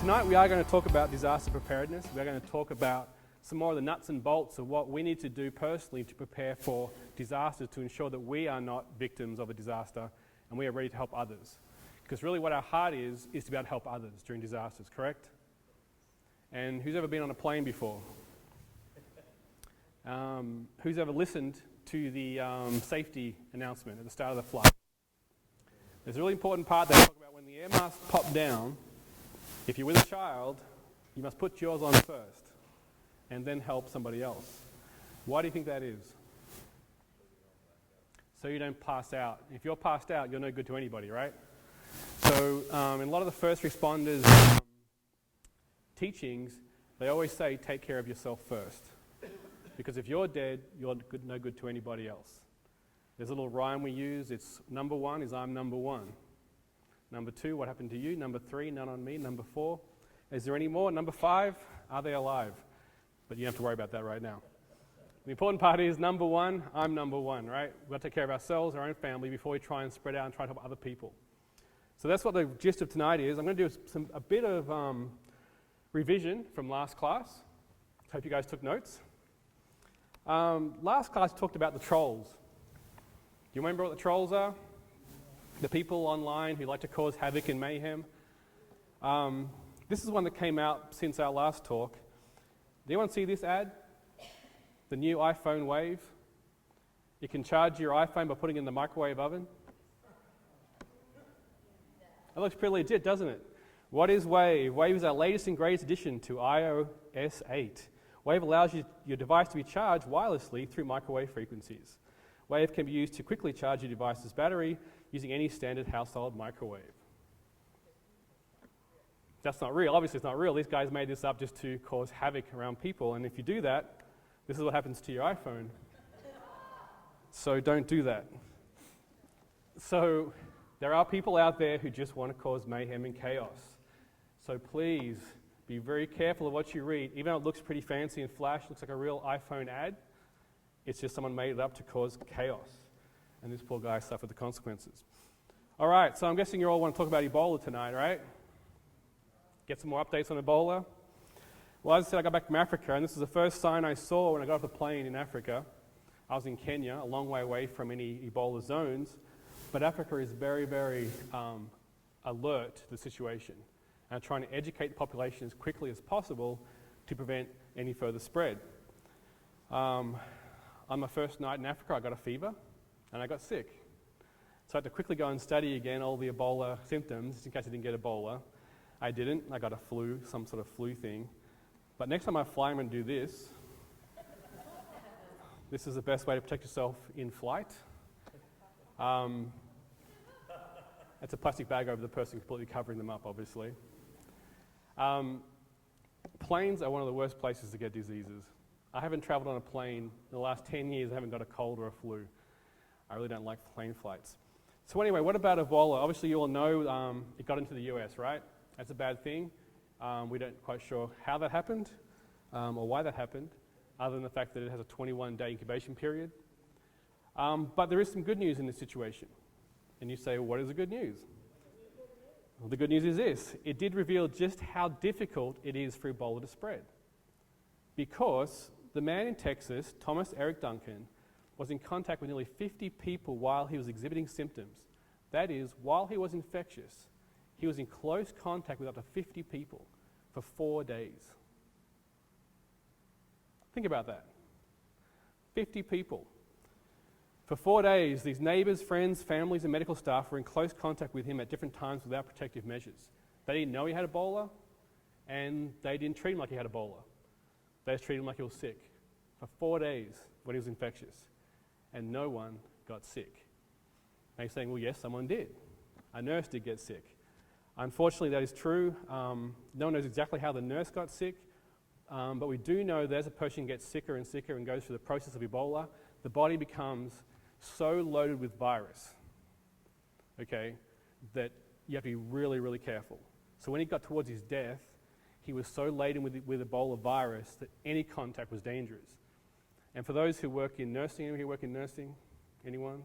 Tonight we are going to talk about disaster preparedness. We're going to talk about some more of the nuts and bolts of what we need to do personally to prepare for disasters, to ensure that we are not victims of a disaster and we are ready to help others. Because really what our heart is to be able to help others during disasters, correct? And who's ever been on a plane before? Who's ever listened to the safety announcement at the start of the flight? There's a really important part they talk about when the air masks pop down. If you're with a child, you must put yours on first and then help somebody else. Why do you think that is? So you don't pass out. If you're passed out, you're no good to anybody, right? So in a lot of the first responders' teachings, they always say, take care of yourself first. Because if you're dead, you're no good to anybody else. There's a little rhyme we use. It's number one is I'm number one. Number two, what happened to you? Number three, none on me. Number four, is there any more? Number five, are they alive? But you don't have to worry about that right now. The important part is number one, I'm number one, right? We've got to take care of ourselves, our own family, before we try and spread out and try to help other people. So that's what the gist of tonight is. I'm going to do a bit of revision from last class. Hope you guys took notes. Last class talked about the trolls. Do you remember what the trolls are? The people online who like to cause havoc and mayhem. This is one that came out since our last talk. Did anyone see this ad? The new iPhone Wave. You can charge your iPhone by putting it in the microwave oven. That looks pretty legit, doesn't it? What is Wave? Wave is our latest and greatest addition to iOS 8. Wave allows your device to be charged wirelessly through microwave frequencies. Wave can be used to quickly charge your device's battery using any standard household microwave. That's not real. Obviously, it's not real. These guys made this up just to cause havoc around people. And if you do that, this is what happens to your iPhone. So don't do that. So there are people out there who just want to cause mayhem and chaos. So please be very careful of what you read. Even though it looks pretty fancy and flash, looks like a real iPhone ad, it's just someone made it up to cause chaos. And this poor guy suffered the consequences. All right, so I'm guessing you all want to talk about Ebola tonight, right? Get some more updates on Ebola. Well, as I said, I got back from Africa, and this is the first sign I saw when I got off the plane in Africa. I was in Kenya, a long way away from any Ebola zones, but Africa is very, very alert to the situation and trying to educate the population as quickly as possible to prevent any further spread. On my first night in Africa, I got a fever and I got sick. So I had to quickly go and study again all the Ebola symptoms in case I didn't get Ebola. I didn't. I got a flu, some sort of flu thing. But next time I fly, I'm going to do this. This is the best way to protect yourself in flight. It's a plastic bag over the person, completely covering them up, obviously. Planes are one of the worst places to get diseases. I haven't traveled on a plane in the last 10 years. I haven't got a cold or a flu. I really don't like plane flights. So anyway, what about Ebola? Obviously, you all know it got into the US, right? That's a bad thing. We don't quite sure how that happened or why that happened, other than the fact that it has a 21-day incubation period. But there is some good news in this situation. And you say, well, what is the good news? Well, the good news is this. It did reveal just how difficult it is for Ebola to spread. Because the man in Texas, Thomas Eric Duncan, was in contact with nearly 50 people while he was exhibiting symptoms. That is, while he was infectious, he was in close contact with up to 50 people for 4 days. Think about that. 50 people. For 4 days, these neighbors, friends, families, and medical staff were in close contact with him at different times without protective measures. They didn't know he had Ebola, and they didn't treat him like he had Ebola. They just treated him like he was sick for 4 days when he was infectious, and no one got sick. Now you're saying, well, yes, someone did. A nurse did get sick. Unfortunately, that is true. No one knows exactly how the nurse got sick, but we do know that as a person gets sicker and sicker and goes through the process of Ebola, the body becomes so loaded with virus, okay, that you have to be really, really careful. So when he got towards his death, he was so laden with Ebola virus that any contact was dangerous. And for those who work in nursing, anyone who work in nursing? Anyone?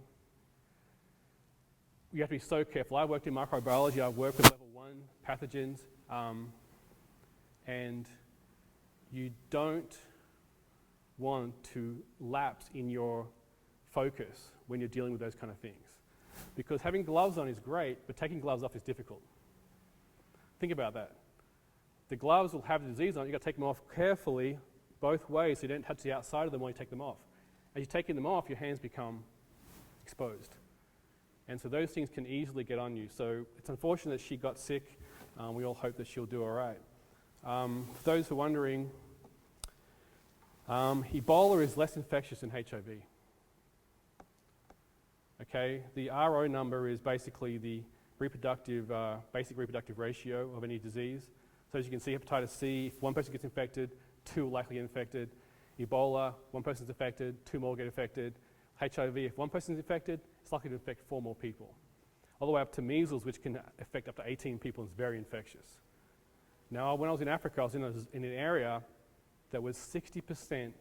You have to be so careful. I worked in microbiology. I've worked with level 1 pathogens. and you don't want to lapse in your focus when you're dealing with those kind of things. Because having gloves on is great, but taking gloves off is difficult. Think about that. The gloves will have the disease on it. You've got to take them off carefully both ways so you don't touch the outside of them while you take them off. As you're taking them off, your hands become exposed. And so those things can easily get on you. So it's unfortunate that she got sick. We all hope that she'll do all right. For those who are wondering, Ebola is less infectious than HIV. Okay, the RO number is basically the basic reproductive ratio of any disease. So as you can see, hepatitis C, if one person gets infected, 2 will likely get infected. Ebola, 1 person's affected, 2 more get affected. HIV, if 1 person's infected, it's likely to infect 4 more people. All the way up to measles, which can affect up to 18 people and is very infectious. Now, when I was in Africa, I was in an area that was 60%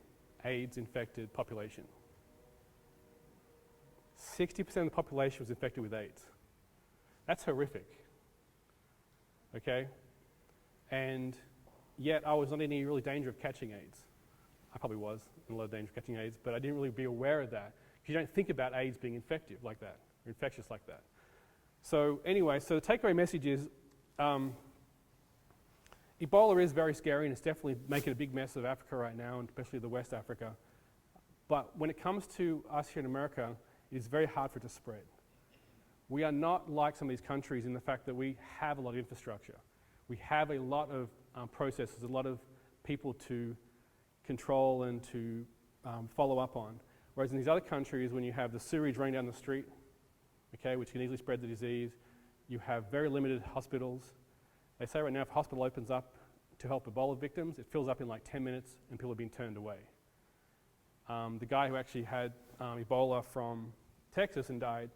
AIDS-infected population. 60% of the population was infected with AIDS. That's horrific, okay? And yet I was not in any really danger of catching AIDS. I probably was in a lot of danger of catching AIDS, but I didn't really be aware of that. Because you don't think about AIDS being infective like that, or infectious like that. So anyway, so the takeaway message is, Ebola is very scary, and it's definitely making a big mess of Africa right now, and especially the West Africa. But when it comes to us here in America, it is very hard for it to spread. We are not like some of these countries in the fact that we have a lot of infrastructure. We have a lot of processes, a lot of people to control and to follow up on. Whereas in these other countries, when you have the sewage running down the street, okay, which can easily spread the disease, you have very limited hospitals. They say right now if a hospital opens up to help Ebola victims, it fills up in like 10 minutes and people are being turned away. The guy who actually had Ebola from Texas and died,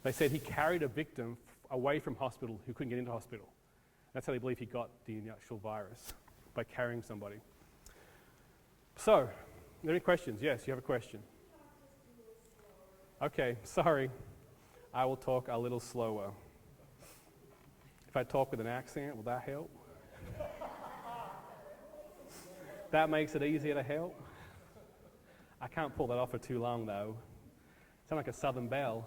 they said he carried a victim away from hospital who couldn't get into hospital. That's how they believe he got the actual virus, by carrying somebody. So, are there any questions? Yes, you have a question. Okay, sorry. I will talk a little slower. If I talk with an accent, will that help? That makes it easier to help. I can't pull that off for too long, though. Sound like a Southern belle.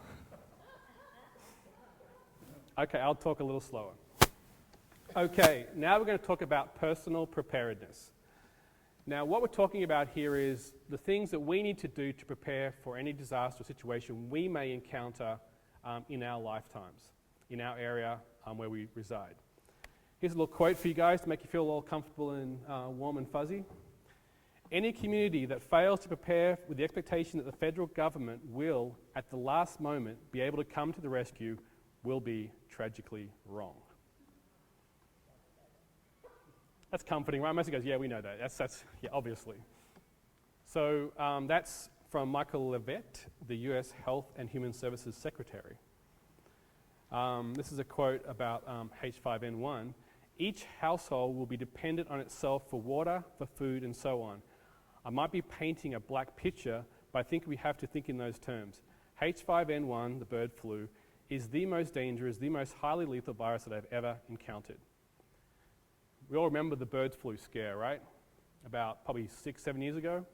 Okay, I'll talk a little slower. Okay, now we're going to talk about personal preparedness. Now, what we're talking about here is the things that we need to do to prepare for any disaster situation we may encounter in our lifetimes, in our area where we reside. Here's a little quote for you guys to make you feel all comfortable and warm and fuzzy. Any community that fails to prepare with the expectation that the federal government will, at the last moment, be able to come to the rescue will be tragically wrong. That's comforting, right? Most of you guys, yeah, we know that. That's yeah, obviously. So that's from Michael Levitt, the U.S. Health and Human Services Secretary. This is a quote about H5N1. Each household will be dependent on itself for water, for food, and so on. I might be painting a black picture, but I think we have to think in those terms. H5N1, the bird flu, is the most dangerous, the most highly lethal virus that I've ever encountered. We all remember the bird flu scare, right? About probably 6-7 years ago.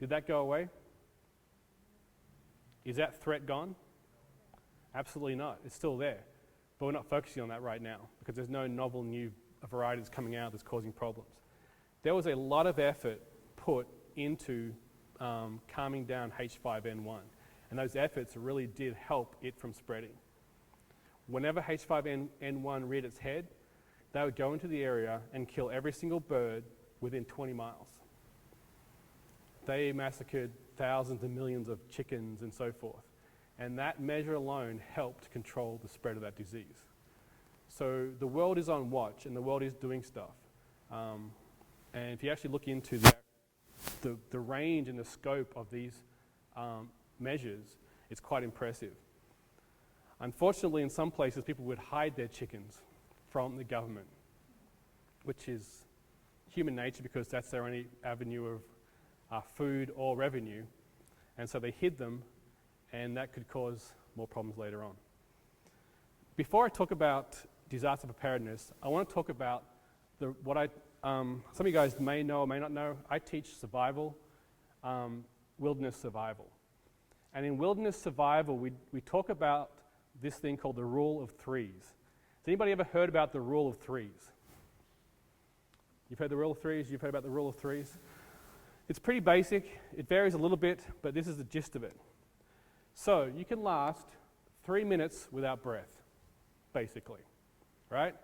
Did that go away? Is that threat gone? Absolutely not. It's still there. But we're not focusing on that right now because there's no novel new varieties coming out that's causing problems. There was a lot of effort put into calming down H5N1. And those efforts really did help it from spreading. Whenever H5N1 reared its head, they would go into the area and kill every single bird within 20 miles. They massacred thousands and millions of chickens and so forth. And that measure alone helped control the spread of that disease. So the world is on watch and the world is doing stuff. And if you actually look into the range and the scope of these measures, it's quite impressive. Unfortunately, in some places, people would hide their chickens from the government, which is human nature because that's their only avenue of food or revenue. And so they hid them, and that could cause more problems later on. Before I talk about disaster preparedness, I want to talk about what I some of you guys may know or may not know, I teach survival, wilderness survival. And in wilderness survival, we talk about this thing called the rule of threes. Has anybody ever heard about the rule of threes? You've heard the rule of threes? You've heard about the rule of threes? It's pretty basic. It varies a little bit, but this is the gist of it. So you can last 3 minutes without breath, basically, right?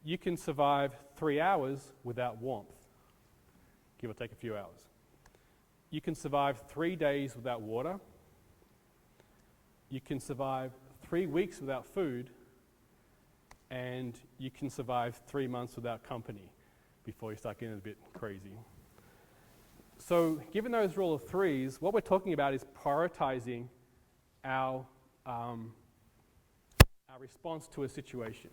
You can survive 3 hours without warmth, give or take a few hours. You can survive 3 days without water. You can survive 3 weeks without food, and you can survive 3 months without company before you start getting a bit crazy. So given those rule of threes, what we're talking about is prioritizing our response to a situation.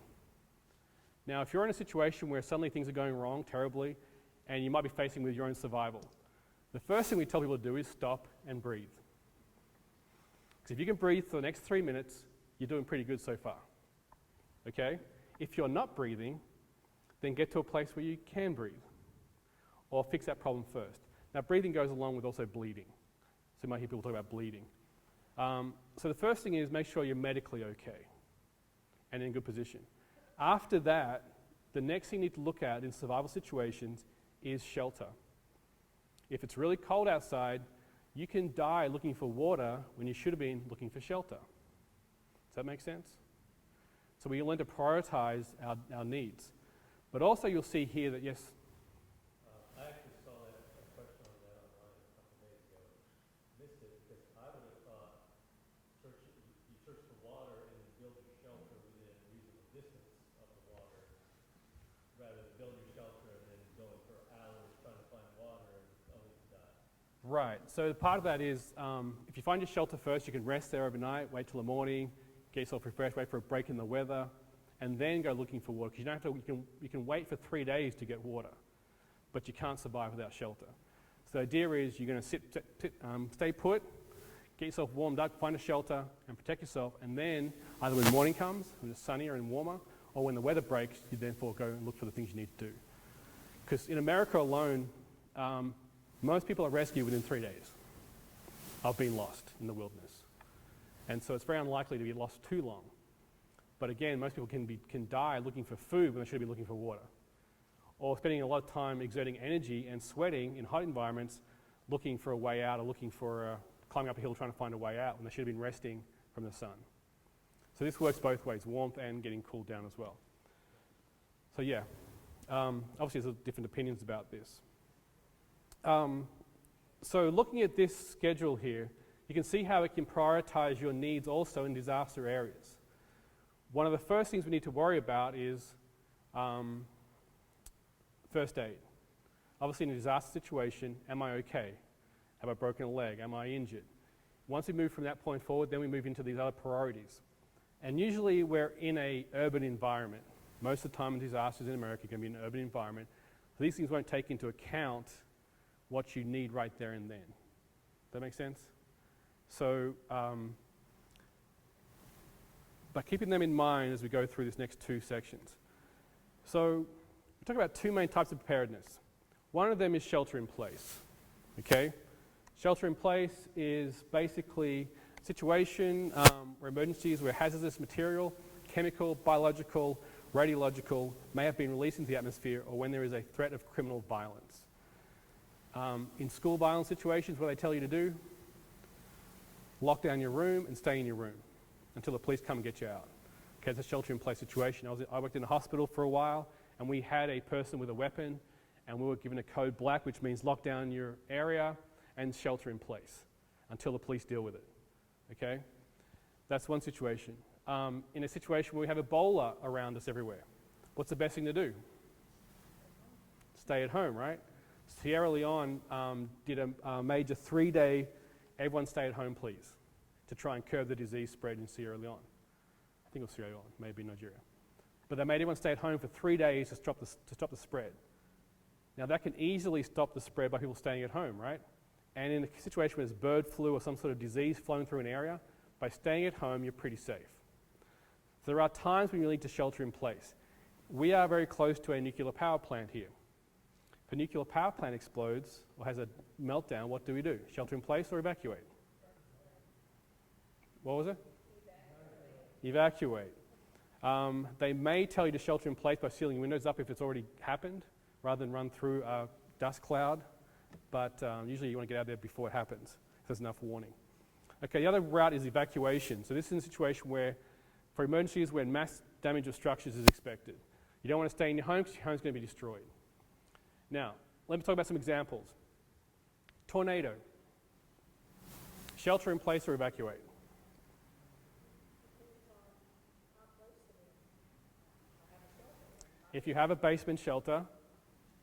Now, if you're in a situation where suddenly things are going wrong terribly, and you might be facing with your own survival, the first thing we tell people to do is stop and breathe. Because if you can breathe for the next 3 minutes, you're doing pretty good so far. Okay? If you're not breathing, then get to a place where you can breathe, or fix that problem first. Now, breathing goes along with also bleeding. So you might hear people talk about bleeding. So the first thing is make sure you're medically okay and in good position. After that, the next thing you need to look at in survival situations is shelter. If it's really cold outside, you can die looking for water when you should have been looking for shelter. Does that make sense? So we learn to prioritize our needs. But also you'll see here that, yes? I actually saw a question on that online a couple days ago. Missed it because I would have thought you search for water and then build your shelter within a reasonable distance of the water, rather than build your shelter and then going for hours trying to find water and only to die. Right. So part of that is if you find your shelter first, you can rest there overnight, wait till the morning, get yourself refreshed, wait for a break in the weather, and then go looking for water. Because you don't have to. You can wait for 3 days to get water, but you can't survive without shelter. So the idea is you're going to stay put, get yourself warmed up, find a shelter, and protect yourself. And then either when morning comes, when it's sunnier and warmer, or when the weather breaks, you therefore go and look for the things you need to do. Because in America alone, most people are rescued within 3 days of being lost in the wilderness. And so it's very unlikely to be lost too long. But again, most people can die looking for food when they should be looking for water. Or spending a lot of time exerting energy and sweating in hot environments looking for a way out, or looking for climbing up a hill trying to find a way out when they should have been resting from the sun. So this works both ways, warmth and getting cooled down as well. So yeah, obviously there's different opinions about this. So looking at this schedule here, you can see how it can prioritize your needs also in disaster areas. One of the first things we need to worry about is first aid. Obviously in a disaster situation, am I okay? Have I broken a leg? Am I injured? Once we move from that point forward, then we move into these other priorities. And usually we're in an urban environment. Most of the time in disasters in America, it's going to be an urban environment. So these things won't take into account what you need right there and then. Does that make sense? So, by keeping them in mind as we go through this next 2 sections. So, we talk about 2 main types of preparedness. One of them is shelter in place. Okay? Shelter in place is basically a situation where emergencies, where hazardous material, chemical, biological, radiological, may have been released into the atmosphere, or when there is a threat of criminal violence. In school violence situations, what they tell you to do, lock down your room and stay in your room until the police come and get you out. Okay, it's a shelter-in-place situation. I worked in a hospital for a while, and we had a person with a weapon, and we were given a code black, which means lock down your area and shelter in place until the police deal with it. Okay? That's one situation. In a situation where we have Ebola around us everywhere, what's the best thing to do? Stay at home, right? Sierra Leone did a major 3-day, everyone stay at home please, to try and curb the disease spread in Sierra Leone. I think it was Sierra Leone, maybe Nigeria. But they made everyone stay at home for 3 days to stop the spread. Now that can easily stop the spread by people staying at home, right? And in a situation where there's bird flu or some sort of disease flowing through an area, by staying at home, you're pretty safe. So there are times when you need to shelter in place. We are very close to a nuclear power plant here. If a nuclear power plant explodes or has a meltdown, what do we do? Shelter in place or evacuate? What was it? Evacuate. They may tell you to shelter in place by sealing windows up if it's already happened, rather than run through a dust cloud. But usually you want to get out there before it happens, if there's enough warning. Okay, the other route is evacuation. So this is a situation where, for emergencies, when mass damage of structures is expected. You don't want to stay in your home because your home's going to be destroyed. Now, let me talk about some examples. Tornado. Shelter in place or evacuate? If you have a basement shelter,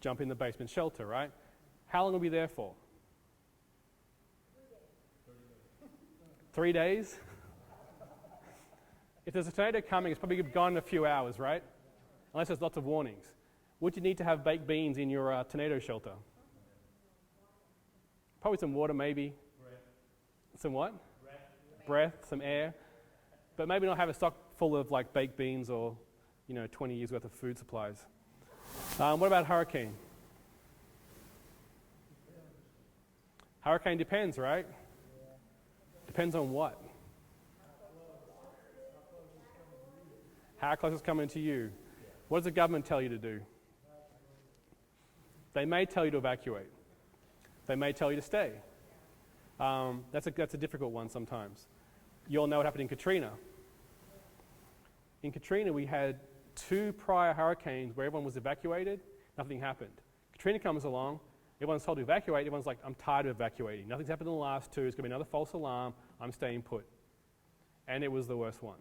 jump in the basement shelter, right? How long will you be there for? 3 days? If there's a tornado coming, it's probably gone in a few hours, right? Unless there's lots of warnings. Would you need to have baked beans in your tornado shelter? Probably some water, maybe. Breath. Some what? Breath, some air. But maybe not have a stock full of like baked beans or 20 years worth of food supplies. What about hurricane? Hurricane depends, right? Depends on what? How close is coming to you? What does the government tell you to do? They may tell you to evacuate. They may tell you to stay. That's a difficult one sometimes. You all know what happened in Katrina. In Katrina, we had 2 prior hurricanes where everyone was evacuated, nothing happened. Katrina comes along, everyone's told to evacuate, everyone's like, I'm tired of evacuating. Nothing's happened in the last 2, it's going to be another false alarm, I'm staying put. And it was the worst one,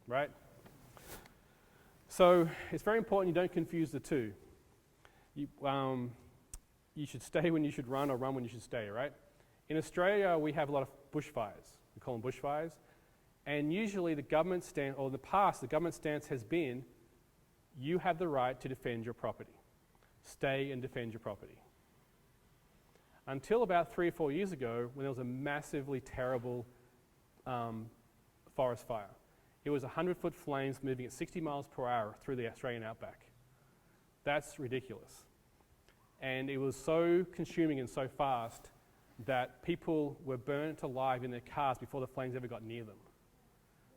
right? So it's very important you don't confuse the two. You should stay when you should run or run when you should stay, right? In Australia, we have a lot of bushfires. We call them bushfires. And usually the government stance, or in the past, the government stance has been, you have the right to defend your property. Stay and defend your property. Until about 3 or 4 years ago, when there was a massively terrible forest fire. It was 100-foot flames moving at 60 miles per hour through the Australian outback. That's ridiculous. And it was so consuming and so fast that people were burnt alive in their cars before the flames ever got near them.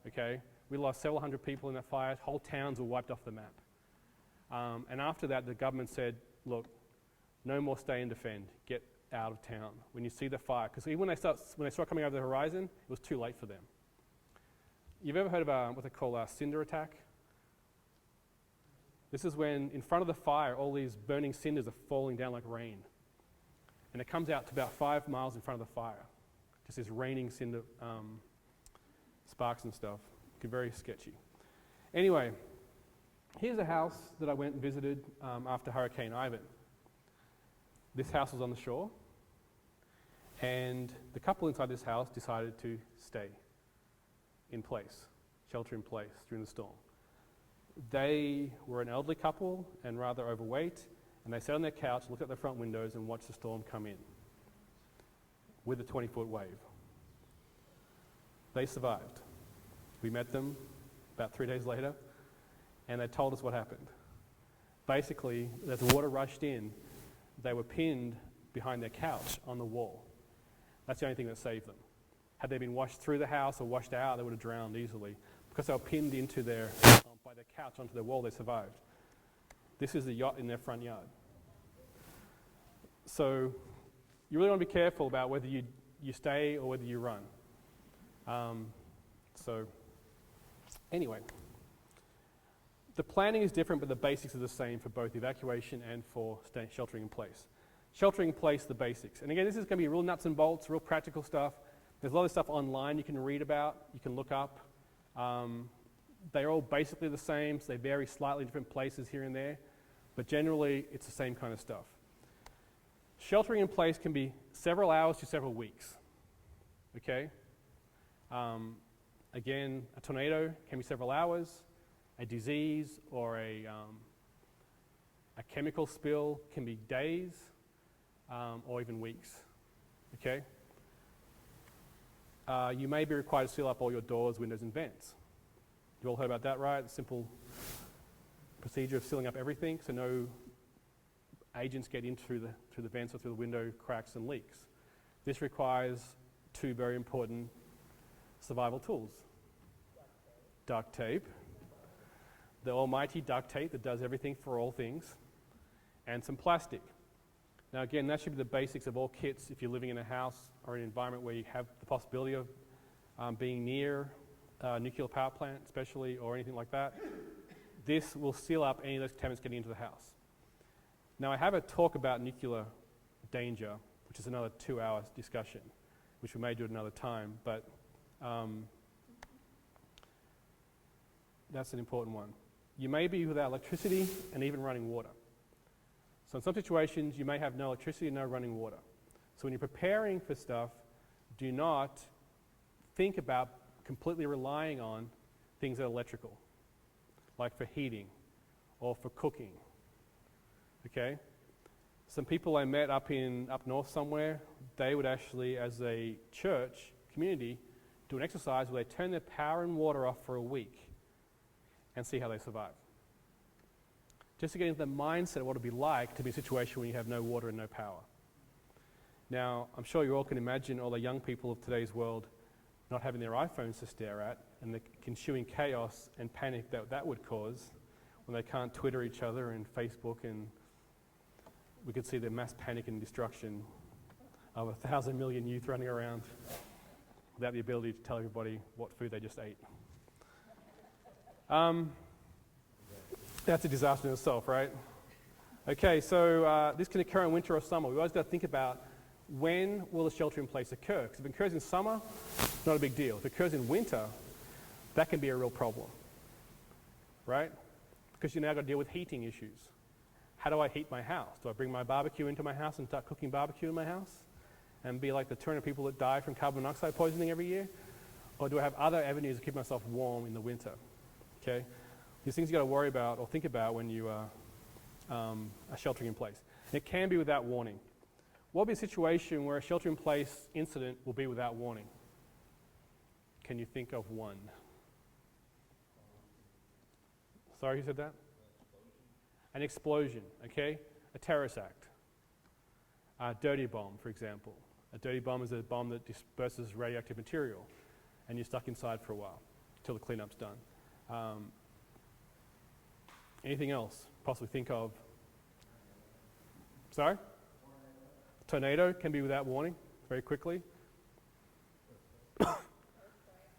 Okay? We lost several hundred people in that fire. Whole towns were wiped off the map. And after that, the government said, look, no more stay and defend. Get out of town when you see the fire. Because even when they start coming over the horizon, it was too late for them. You've ever heard of what they call a cinder attack? This is when, in front of the fire, all these burning cinders are falling down like rain. And it comes out to about 5 miles in front of the fire. Just this raining cinder sparks and stuff. Very sketchy. Anyway, here's a house that I went and visited after Hurricane Ivan. This house was on the shore. And the couple inside this house decided to stay in place, shelter in place during the storm. They were an elderly couple and rather overweight, and they sat on their couch, looked at the front windows and watched the storm come in with a 20-foot wave. They survived. We met them about 3 days later, and they told us what happened. Basically, as the water rushed in, they were pinned behind their couch on the wall. That's the only thing that saved them. Had they been washed through the house or washed out, they would have drowned easily. Because they were pinned into by their couch onto their wall, they survived. This is the yacht in their front yard. So you really want to be careful about whether you stay or whether you run. So anyway, the planning is different, but the basics are the same for both evacuation and for sheltering in place. Sheltering in place, the basics. And again, this is going to be real nuts and bolts, real practical stuff. There's a lot of stuff online you can read about, you can look up. They're all basically the same, so they vary slightly in different places here and there, but generally it's the same kind of stuff. Sheltering in place can be several hours to several weeks, okay? Again, a tornado can be several hours. A disease or a chemical spill can be days or even weeks, okay? You may be required to seal up all your doors, windows, and vents. You all heard about that, right? The simple procedure of sealing up everything, so no agents get in through the vents or through the window cracks and leaks. This requires two very important survival tools. Duct tape, the almighty duct tape that does everything for all things, and some plastic. Now again, that should be the basics of all kits if you're living in a house or an environment where you have the possibility of being near a nuclear power plant especially, or anything like that. This will seal up any of those contaminants getting into the house. Now I have a talk about nuclear danger, which is another 2-hour discussion, which we may do at another time, but that's an important one. You may be without electricity and even running water. So in some situations, you may have no electricity and no running water. So when you're preparing for stuff, do not think about completely relying on things that are electrical, like for heating or for cooking. Okay? Some people I met up north somewhere, they would actually, as a church community, do an exercise where they turn their power and water off for a week and see how they survive. Just to get into the mindset of what it would be like to be in a situation where you have no water and no power. Now, I'm sure you all can imagine all the young people of today's world not having their iPhones to stare at and the ensuing chaos and panic that would cause when they can't Twitter each other and Facebook, and we could see the mass panic and destruction of 1,000 million youth running around without the ability to tell everybody what food they just ate. That's a disaster in itself, right? Okay, so this can occur in winter or summer. We've always got to think about when will the shelter in place occur. Because if it occurs in summer, not a big deal. If it occurs in winter, that can be a real problem, right? Because you now got to deal with heating issues. How do I heat my house? Do I bring my barbecue into my house and start cooking barbecue in my house and be like the 200 people that die from carbon monoxide poisoning every year? Or do I have other avenues to keep myself warm in the winter? Okay? These things you've got to worry about or think about when you are sheltering in place. And it can be without warning. What would be a situation where a shelter-in-place incident will be without warning? Can you think of one? Sorry, who said that? An explosion, okay? A terrorist act. A dirty bomb, for example. A dirty bomb is a bomb that disperses radioactive material, and you're stuck inside for a while until the cleanup's done. Anything else possibly think of? Sorry? Tornado can be without warning, very quickly.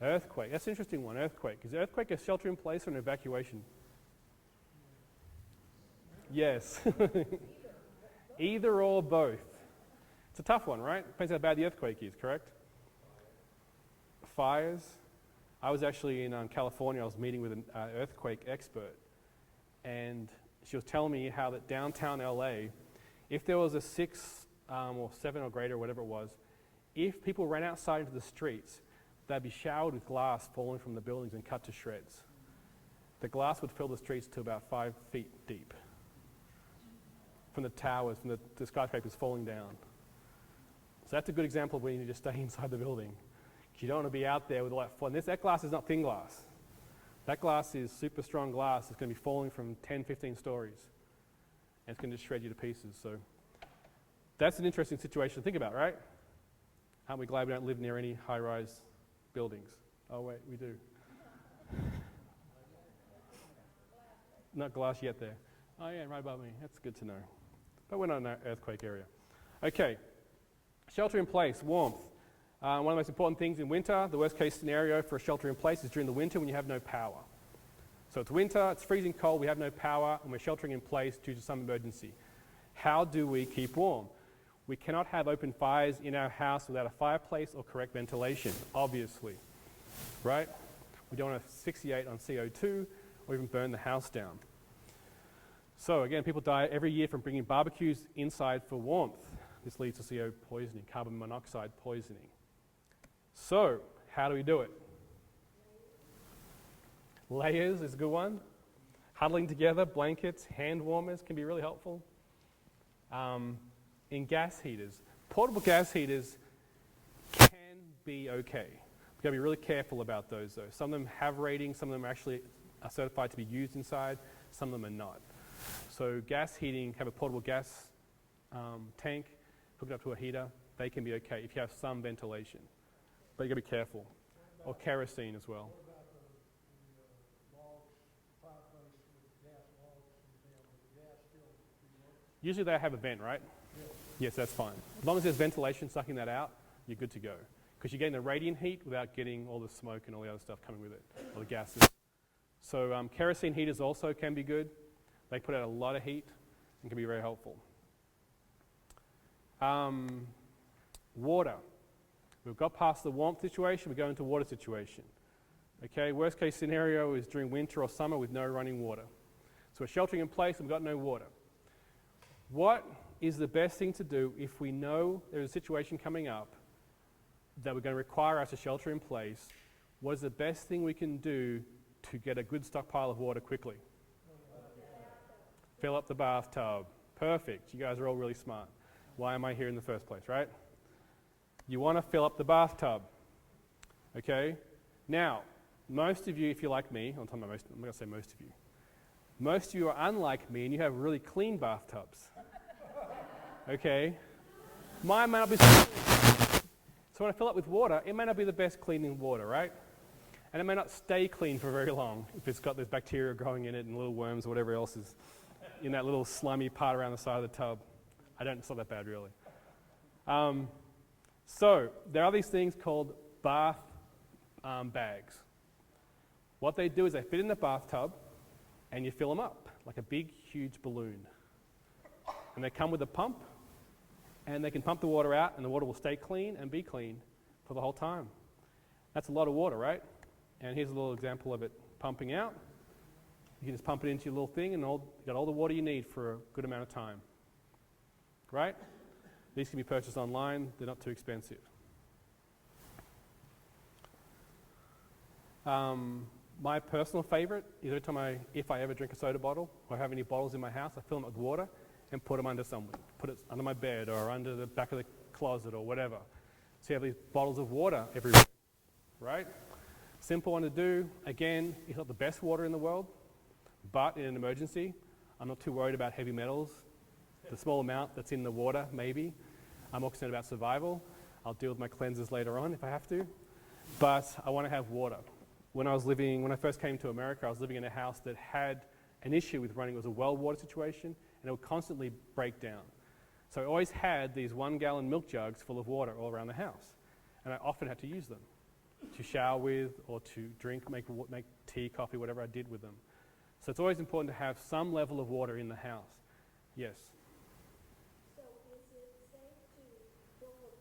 Earthquake, that's an interesting one, earthquake. Is earthquake a shelter in place or an evacuation? Yes. Either or both. It's a tough one, right? Depends how bad the earthquake is, correct? Fires. I was actually in California. I was meeting with an earthquake expert, and she was telling me how that downtown LA, if there was a 6 or 7 or greater, whatever it was, if people ran outside into the streets, they'd be showered with glass falling from the buildings and cut to shreds. The glass would fill the streets to about 5 feet deep from the towers, from the skyscrapers falling down. So that's a good example of when you need to stay inside the building. You don't want to be out there with all that fun. That glass is not thin glass. That glass is super strong glass. It's going to be falling from 10, 15 stories. And it's going to just shred you to pieces. So that's an interesting situation to think about, right? Aren't we glad we don't live near any high-rise buildings? Oh, wait, we do. Not glass yet there. Oh, yeah, right above me. That's good to know. But we're not in an earthquake area. Okay. Shelter in place, warmth. One of the most important things in winter, the worst case scenario for a shelter in place is during the winter when you have no power. So it's winter, it's freezing cold, we have no power, and we're sheltering in place due to some emergency. How do we keep warm? We cannot have open fires in our house without a fireplace or correct ventilation, obviously, right? We don't want to asphyxiate on CO2 or even burn the house down. So again, people die every year from bringing barbecues inside for warmth. This leads to CO poisoning, carbon monoxide poisoning. So, how do we do it? Layers is a good one. Huddling together, blankets, hand warmers can be really helpful. In gas heaters, portable gas heaters can be okay. We've got to be really careful about those though. Some of them have ratings, some of them actually are certified to be used inside, some of them are not. So gas heating, have a portable gas tank, hook it up to a heater, they can be okay if you have some ventilation. But you got to be careful. Or kerosene as well. What about the logs, fireplace with gas logs and down with gas still works? Usually they have a vent, right? Yes, that's fine. As long as there's ventilation sucking that out, you're good to go. Because you're getting the radiant heat without getting all the smoke and all the other stuff coming with it, all the gases. So kerosene heaters also can be good. They put out a lot of heat and can be very helpful. Water. We've got past the warmth situation, we go into water situation. Okay, worst case scenario is during winter or summer with no running water. So we're sheltering in place and we've got no water. What is the best thing to do if we know there's a situation coming up that we're going to require us to shelter in place? What is the best thing we can do to get a good stockpile of water quickly? Fill up the bathtub. Perfect. You guys are all really smart. Why am I here in the first place, right? You want to fill up the bathtub. Okay? Now, most of you, if you're like me, I'm not going to say most of you. Most of you are unlike me and you have really clean bathtubs. Okay? Mine may not be so clean. So when I fill up with water, it may not be the best cleaning water, right? And it may not stay clean for very long if it's got this bacteria growing in it and little worms or whatever else is in that little slimy part around the side of the tub. It's not that bad really. So there are these things called bath bags. What they do is they fit in the bathtub and you fill them up like a big, huge balloon. And they come with a pump and they can pump the water out and the water will stay clean and be clean for the whole time. That's a lot of water, right? And here's a little example of it pumping out. You can just pump it into your little thing and you've got all the water you need for a good amount of time. Right? These can be purchased online. They're not too expensive. My personal favorite is every time if I ever drink a soda bottle or have any bottles in my house, I fill them up with water and put them under somewhere. Put it under my bed or under the back of the closet or whatever. So you have these bottles of water everywhere. Right? Simple one to do. Again, it's not the best water in the world, but in an emergency, I'm not too worried about heavy metals. The small amount that's in the water, maybe. I'm more concerned about survival. I'll deal with my cleansers later on if I have to. But I want to have water. When I first came to America, I was living in a house that had an issue with running. It was a well water situation, and it would constantly break down. So I always had these 1-gallon milk jugs full of water all around the house. And I often had to use them to shower with or to drink, make tea, coffee, whatever I did with them. So it's always important to have some level of water in the house. Yes? So is it safe to fill the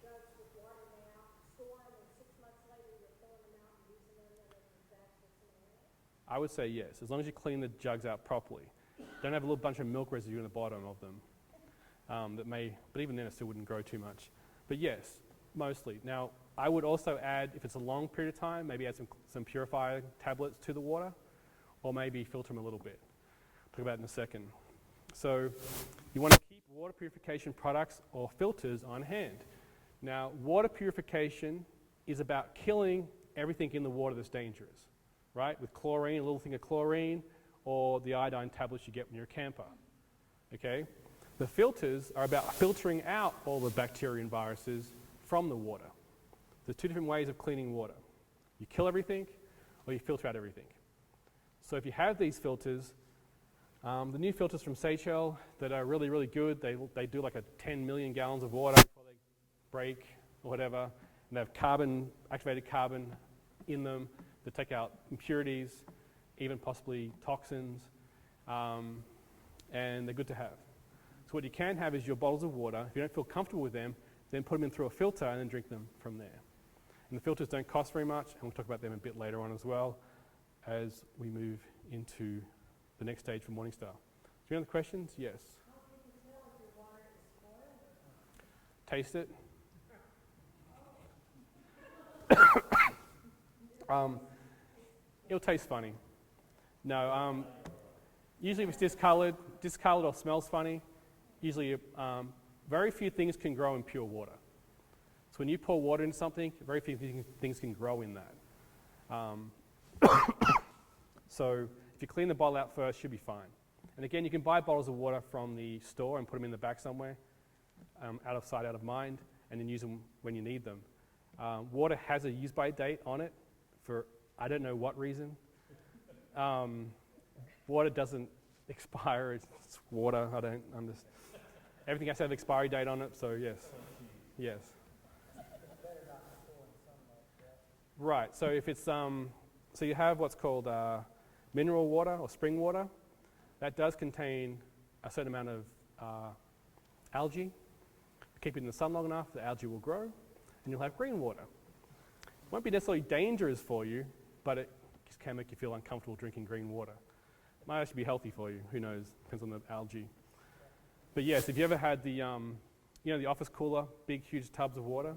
jugs with water now, store them, and 6 months later you're filling them out and using them in an disaster scenario? I would say yes, as long as you clean the jugs out properly. Don't have a little bunch of milk residue in the bottom of them. But even then it still wouldn't grow too much. But yes, mostly. Now, I would also add, if it's a long period of time, maybe add some purifier tablets to the water, or maybe filter them a little bit. Talk about it in a second. So you want to keep water purification products or filters on hand. Now, water purification is about killing everything in the water that's dangerous, right? With chlorine, a little thing of chlorine, or the iodine tablets you get when you're a camper, okay? The filters are about filtering out all the bacteria and viruses from the water. There's two different ways of cleaning water. You kill everything, or you filter out everything. So if you have these filters, the new filters from Seychelles that are really, really good, they do like 10 million gallons of water before they break or whatever, and they have activated carbon in them that take out impurities, even possibly toxins, and they're good to have. So what you can have is your bottles of water. If you don't feel comfortable with them, then put them in through a filter and then drink them from there. And the filters don't cost very much, and we'll talk about them a bit later on as well as we move into the next stage for Morningstar. Do you have other questions? Yes. How can you tell if your water is spoiled or not? Taste it. It'll taste funny. No, usually if it's discolored or smells funny, usually very few things can grow in pure water. So when you pour water into something, very few things can grow in that. So if you clean the bottle out first, you'll be fine. And again, you can buy bottles of water from the store and put them in the back somewhere, out of sight, out of mind, and then use them when you need them. Water has a use-by date on it for I don't know what reason. Water doesn't expire, it's water, I don't understand. Everything has to have an expiry date on it, so yes. Yes. Right, so if it's, so you have what's called mineral water or spring water. That does contain a certain amount of algae. Keep it in the sun long enough, the algae will grow, and you'll have green water. It won't be necessarily dangerous for you, but it just can make you feel uncomfortable drinking green water. It might actually be healthy for you, who knows, depends on the algae. But yes, if you ever had the, the office cooler, big, huge tubs of water,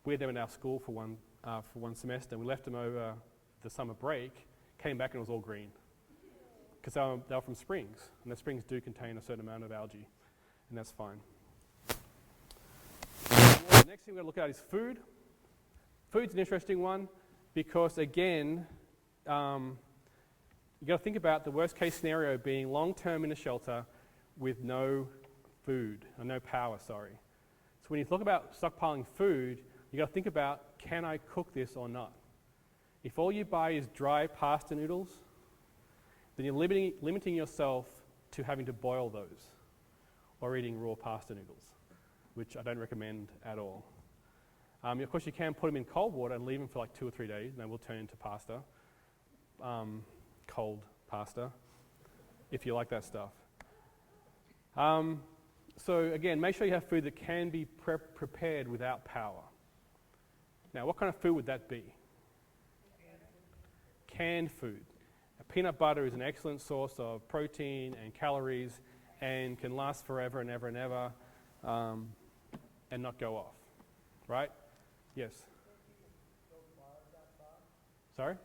we had them in our school for one semester. We left them over the summer break, came back and it was all green. Because they were from springs, and the springs do contain a certain amount of algae, and that's fine. The next thing we're going to look at is food. Food's an interesting one because, again, you've got to think about the worst case scenario being long-term in a shelter with no food, or no power, sorry. So when you talk about stockpiling food, you've got to think about, can I cook this or not? If all you buy is dry pasta noodles, then you're limiting yourself to having to boil those or eating raw pasta noodles, which I don't recommend at all. Of course, you can put them in cold water and leave them for like 2 or 3 days, and they will turn into pasta, cold pasta, if you like that stuff. So again, make sure you have food that can be prepared without power. Now, what kind of food would that be? Canned food. Peanut butter is an excellent source of protein and calories and can last forever and ever and ever and not go off, right? Yes? Sorry?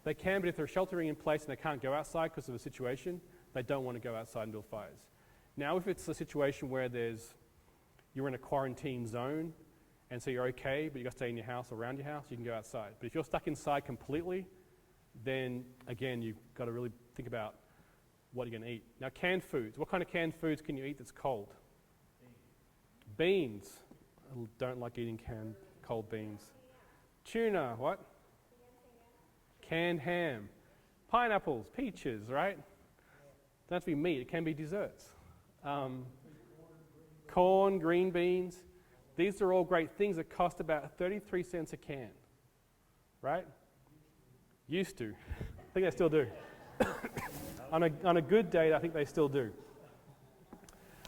They can, but if they're sheltering in place and they can't go outside because of a situation, they don't want to go outside and build fires. Now, if it's a situation where you're in a quarantine zone and so you're okay, but you've got to stay in your house or around your house, you can go outside. But if you're stuck inside completely, then again, you've got to really think about what you're going to eat. Now, canned foods. What kind of canned foods can you eat that's cold? Beans. I don't like eating cold beans. Tuna, what? Canned ham. Pineapples, peaches, right? Don't have to be meat, it can be desserts. Corn, green beans. These are all great things that cost about 33 cents a can, right? Used to. I think they still do. On a good day, I think they still do.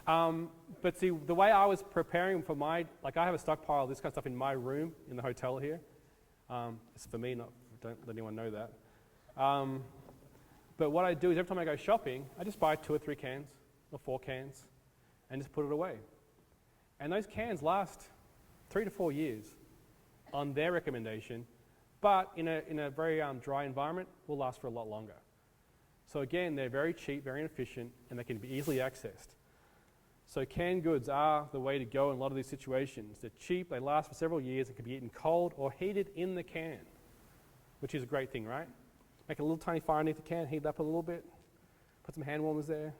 But see, the way I was preparing for I have a stockpile of this kind of stuff in my room in the hotel here. It's for me, don't let anyone know that. But what I do is every time I go shopping, I just buy 2 or 3 cans or 4 cans and just put it away. And those cans last 3 to 4 years on their recommendation, but in a very dry environment will last for a lot longer. So again, they're very cheap, very inefficient, and they can be easily accessed. So canned goods are the way to go in a lot of these situations. They're cheap, they last for several years, and can be eaten cold or heated in the can, which is a great thing, right? Make a little tiny fire underneath the can, heat it up a little bit, put some hand warmers there,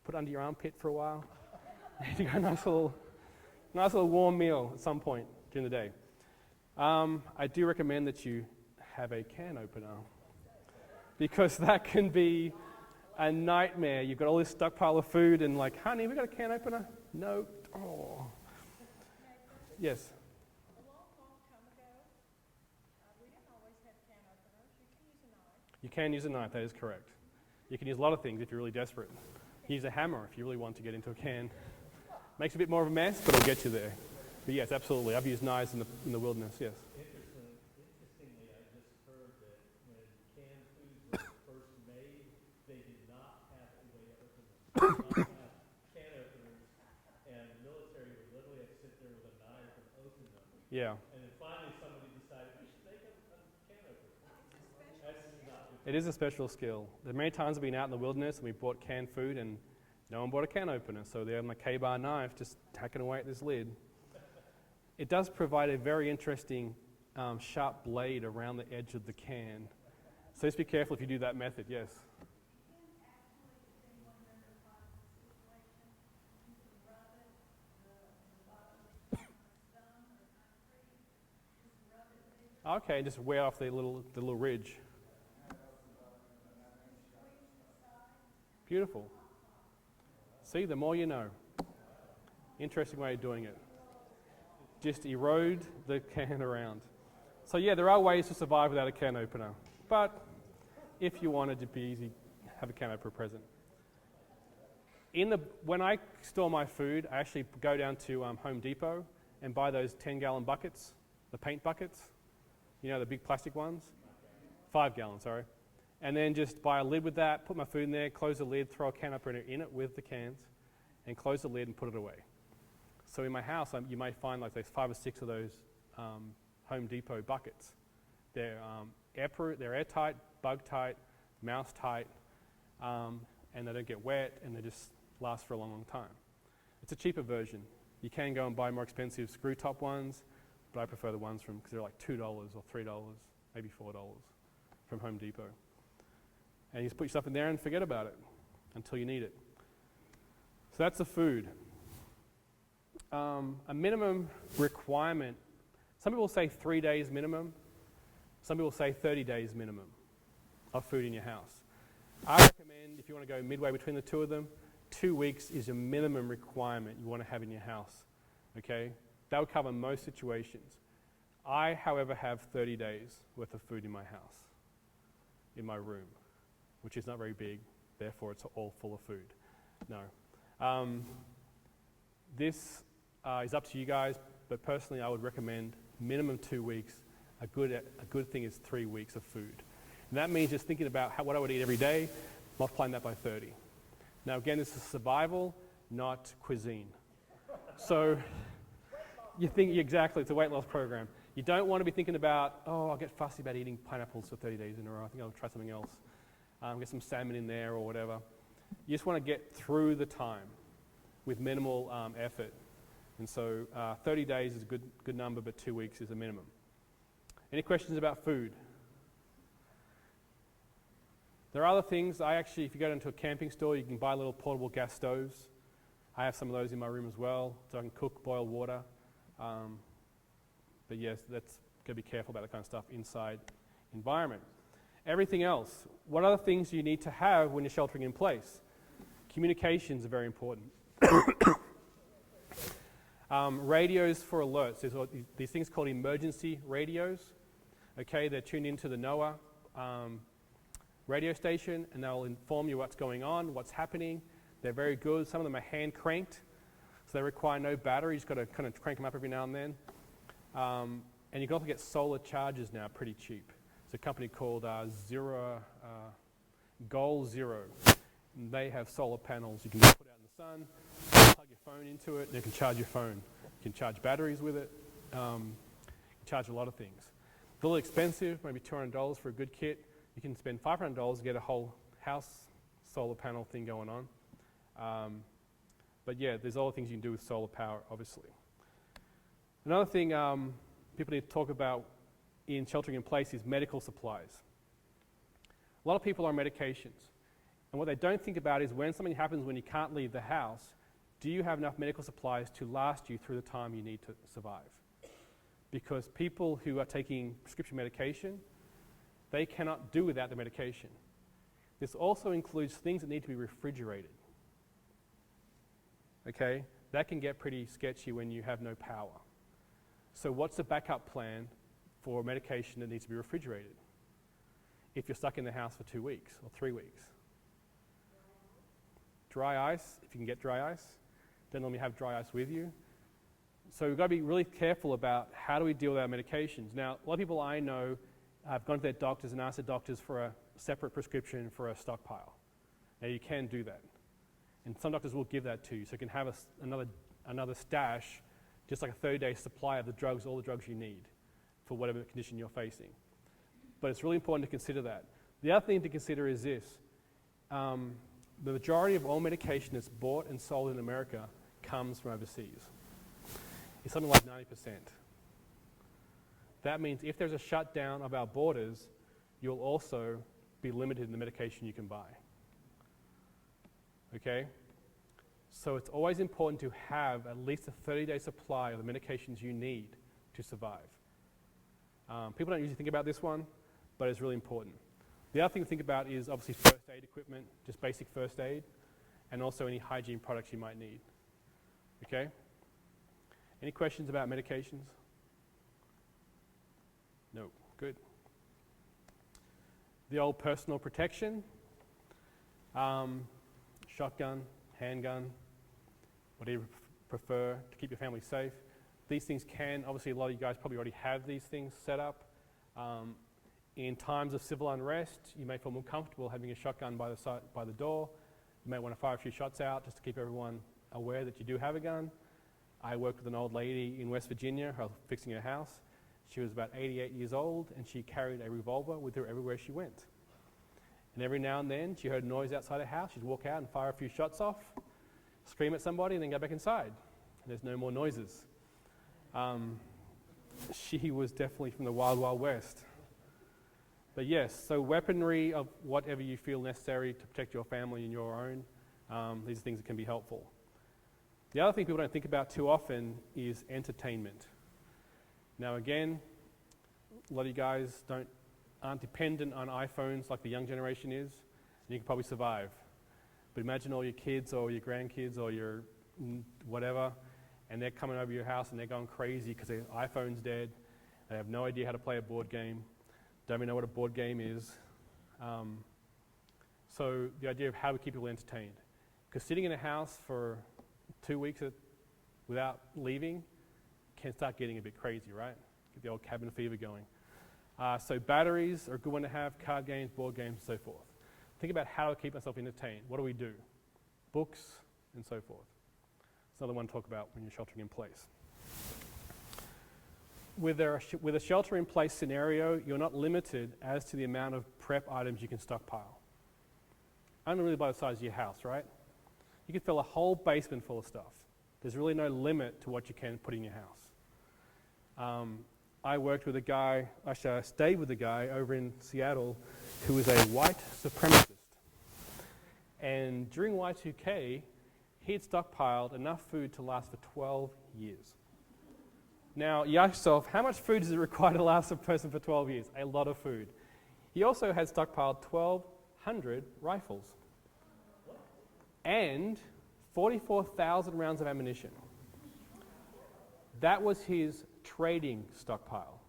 put it under your armpit for a while. You got a nice little warm meal at some point during the day. I do recommend that you have a can opener because that can be a nightmare. You've got all this stockpile of food and like, honey, we got a can opener? No. Oh. Yes? A long time ago, we didn't always have can openers. You can use a knife. You can use a knife, that is correct. You can use a lot of things if you're really desperate. You can use a hammer if you really want to get into a can. Makes a bit more of a mess, but it'll get you there. But yes, absolutely. I've used knives in the wilderness, yes. Interestingly, I just heard that when canned foods were first made, they did not have a way to open them. They did not have can openers, and the military would literally have to sit there with a knife and open them. Yeah. And then finally somebody decided, we should make a can opener. That's not good. It is a special skill. There are many times I've been out in the wilderness and we bought canned food and no one bought a can opener, so there my K-bar knife just hacking away at this lid. It does provide a very interesting sharp blade around the edge of the can. So just be careful if you do that method, yes. Okay, just wear off the little ridge. Beautiful. See, the more you know. Interesting way of doing it. Just erode the can around. So yeah, there are ways to survive without a can opener. But if you wanted to be easy, have a can opener present. When I store my food, I actually go down to Home Depot and buy those 10-gallon buckets, the paint buckets. You know, the big plastic ones? 5 gallons, sorry. And then just buy a lid with that, put my food in there, close the lid, throw a can opener in it with the cans, and close the lid and put it away. So in my house, you may find like there's 5 or 6 of those Home Depot buckets. They're airtight, bug tight, mouse tight, and they don't get wet, and they just last for a long, long time. It's a cheaper version. You can go and buy more expensive screw top ones, but I prefer the ones because they're like $2 or $3, maybe $4 from Home Depot. And you just put your stuff in there and forget about it until you need it. So that's the food. A minimum requirement, some people say 3 days minimum, some people say 30 days minimum of food in your house. I recommend, if you want to go midway between the two of them, 2 weeks is a minimum requirement you want to have in your house, okay? That would cover most situations. I, however, have 30 days worth of food in my house, in my room, which is not very big, therefore it's all full of food. No. This is up to you guys, but personally I would recommend minimum 2 weeks. A good thing is 3 weeks of food. And that means just thinking about what I would eat every day, multiplying that by 30. Now again, this is survival, not cuisine. So you think, exactly, it's a weight loss program. You don't want to be thinking about, oh, I'll get fussy about eating pineapples for 30 days in a row. I think I'll try something else. Get some salmon in there or whatever. You just want to get through the time with minimal effort. And so 30 days is a good number, but 2 weeks is a minimum. Any questions about food? There are other things. If you go into a camping store, you can buy little portable gas stoves. I have some of those in my room as well, so I can cook, boil water. But yes, that's got to be careful about that kind of stuff inside environment. Everything else. What other things do you need to have when you're sheltering in place? Communications are very important. Radios for alerts. There's these things called emergency radios. Okay, they're tuned into the NOAA radio station, and they'll inform you what's going on, what's happening. They're very good. Some of them are hand cranked, so they require no battery. You've got to kind of crank them up every now and then. And you can also get solar chargers now pretty cheap. It's a company called Goal Zero. And they have solar panels you can just put out in the sun, plug your phone into it, and you can charge your phone. You can charge batteries with it. You can charge a lot of things. It's a little expensive, maybe $200 for a good kit. You can spend $500 to get a whole house solar panel thing going on. But yeah, there's all the things you can do with solar power, obviously. Another thing people need to talk about in sheltering in place is medical supplies. A lot of people are on medications. And what they don't think about is when something happens when you can't leave the house, do you have enough medical supplies to last you through the time you need to survive? Because people who are taking prescription medication, they cannot do without the medication. This also includes things that need to be refrigerated. Okay? That can get pretty sketchy when you have no power. So what's the backup plan for medication that needs to be refrigerated if you're stuck in the house for 2 weeks or 3 weeks? Dry ice, if you can get dry ice. Don't normally have dry ice with you. So we've got to be really careful about how do we deal with our medications. Now, a lot of people I know have gone to their doctors and asked their doctors for a separate prescription for a stockpile. Now, you can do that. And some doctors will give that to you, so you can have another stash, just like a 30-day supply of the drugs, all the drugs you need for whatever condition you're facing. But it's really important to consider that. The other thing to consider is this. The majority of all medication that's bought and sold in America comes from overseas. It's something like 90%. That means if there's a shutdown of our borders, you'll also be limited in the medication you can buy. Okay? So it's always important to have at least a 30-day supply of the medications you need to survive. People don't usually think about this one, but it's really important. The other thing to think about is obviously first aid equipment, just basic first aid, and also any hygiene products you might need. Okay? Any questions about medications? No. Good. The old personal protection, shotgun, handgun, whatever you prefer to keep your family safe. These things can, obviously a lot of you guys probably already have these things set up. In times of civil unrest, you may feel more comfortable having a shotgun by the door. You may want to fire a few shots out just to keep everyone aware that you do have a gun. I worked with an old lady in West Virginia who was fixing her house. She was about 88 years old, and she carried a revolver with her everywhere she went. And every now and then, she heard a noise outside her house. She'd walk out and fire a few shots off, scream at somebody, and then go back inside. And there's no more noises. She was definitely from the Wild Wild West. But yes, so weaponry of whatever you feel necessary to protect your family and your own, these are things that can be helpful. The other thing people don't think about too often is entertainment. Now again, a lot of you guys aren't dependent on iPhones like the young generation is, and you can probably survive. But imagine all your kids or your grandkids or your whatever, and they're coming over your house and they're going crazy because their iPhone's dead. They have no idea how to play a board game. Don't even know what a board game is. So the idea of how we keep people entertained. Because sitting in a house for 2 weeks without leaving can start getting a bit crazy, right? Get the old cabin fever going. So batteries are a good one to have, card games, board games, and so forth. Think about how to keep myself entertained. What do we do? Books, and so forth. It's another one to talk about when you're sheltering in place. With a shelter-in-place scenario, you're not limited as to the amount of prep items you can stockpile. Only really by the size of your house, right? You can fill a whole basement full of stuff. There's really no limit to what you can put in your house. I worked with a guy, actually I stayed with a guy over in Seattle who was a white supremacist. And during Y2K, he had stockpiled enough food to last for 12 years. Now, you ask yourself, how much food does it require to last a person for 12 years? A lot of food. He also had stockpiled 1,200 rifles and 44,000 rounds of ammunition. That was his trading stockpile,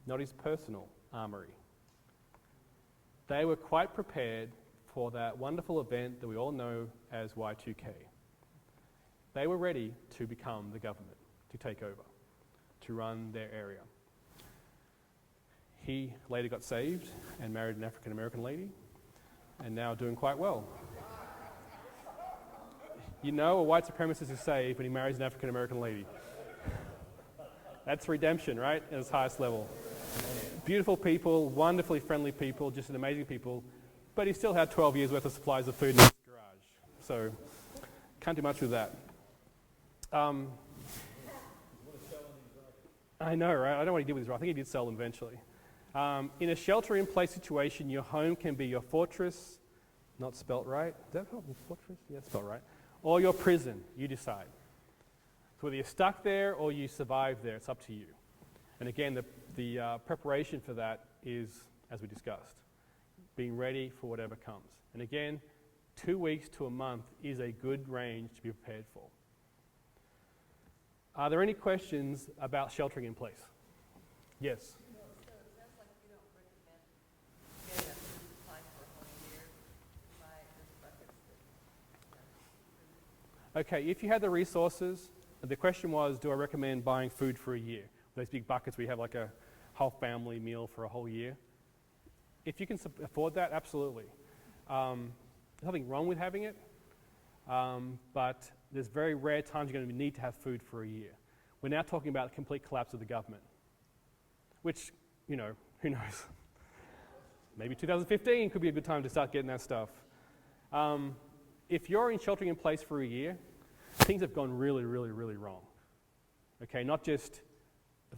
not his personal armory. They were quite prepared for that wonderful event that we all know as Y2K. They were ready to become the government, to take over, to run their area. He later got saved and married an African-American lady, and now doing quite well. You know a white supremacist is saved when he marries an African-American lady. That's redemption, right? At its highest level. Beautiful people, wonderfully friendly people, just an amazing people, but he still had 12 years worth of supplies of food in his garage. So, can't do much with that. I know, right? I don't know what he did with his rifle. I think he did sell them eventually. In a shelter-in-place situation, your home can be your fortress, not spelt right. Is that fortress? Yeah, it's spelt right. Or your prison, you decide. So whether you're stuck there or you survive there, it's up to you. And again, the preparation for that is, as we discussed, being ready for whatever comes. And again, 2 weeks to a month is a good range to be prepared for. Are there any questions about sheltering in place? Yes? So it sounds like you don't recommend getting a food supply for a whole year by those buckets that, Okay, if you had the resources, the question was, do I recommend buying food for a year? Those big buckets where you have like a whole family meal for a whole year. If you can afford that, absolutely. There's nothing wrong with having it, but there's very rare times you're going to need to have food for a year. We're now talking about the complete collapse of the government, which, you know, who knows? Maybe 2015 could be a good time to start getting that stuff. If you're in sheltering in place for a year, things have gone really, really, really wrong. Okay, not just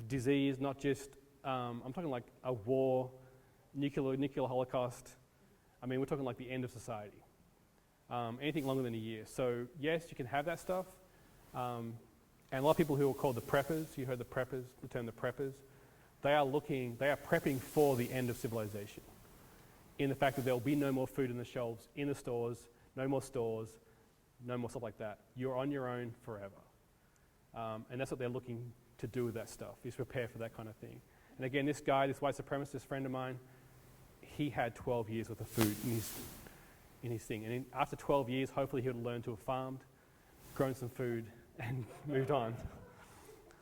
disease, not just, I'm talking like a war, nuclear holocaust. I mean, we're talking like the end of society. Anything longer than a year. So yes, you can have that stuff. And a lot of people who are called the preppers, you heard the preppers, the term the preppers. they are prepping for the end of civilization. In the fact that there will be no more food in the shelves, in the stores, no more stuff like that. You're on your own forever. And that's what they're looking to do with that stuff, is prepare for that kind of thing. And again, this guy, this white supremacist friend of mine, he had 12 years worth of food in his thing. And after 12 years, hopefully he would have learned to have farmed, grown some food, and moved on.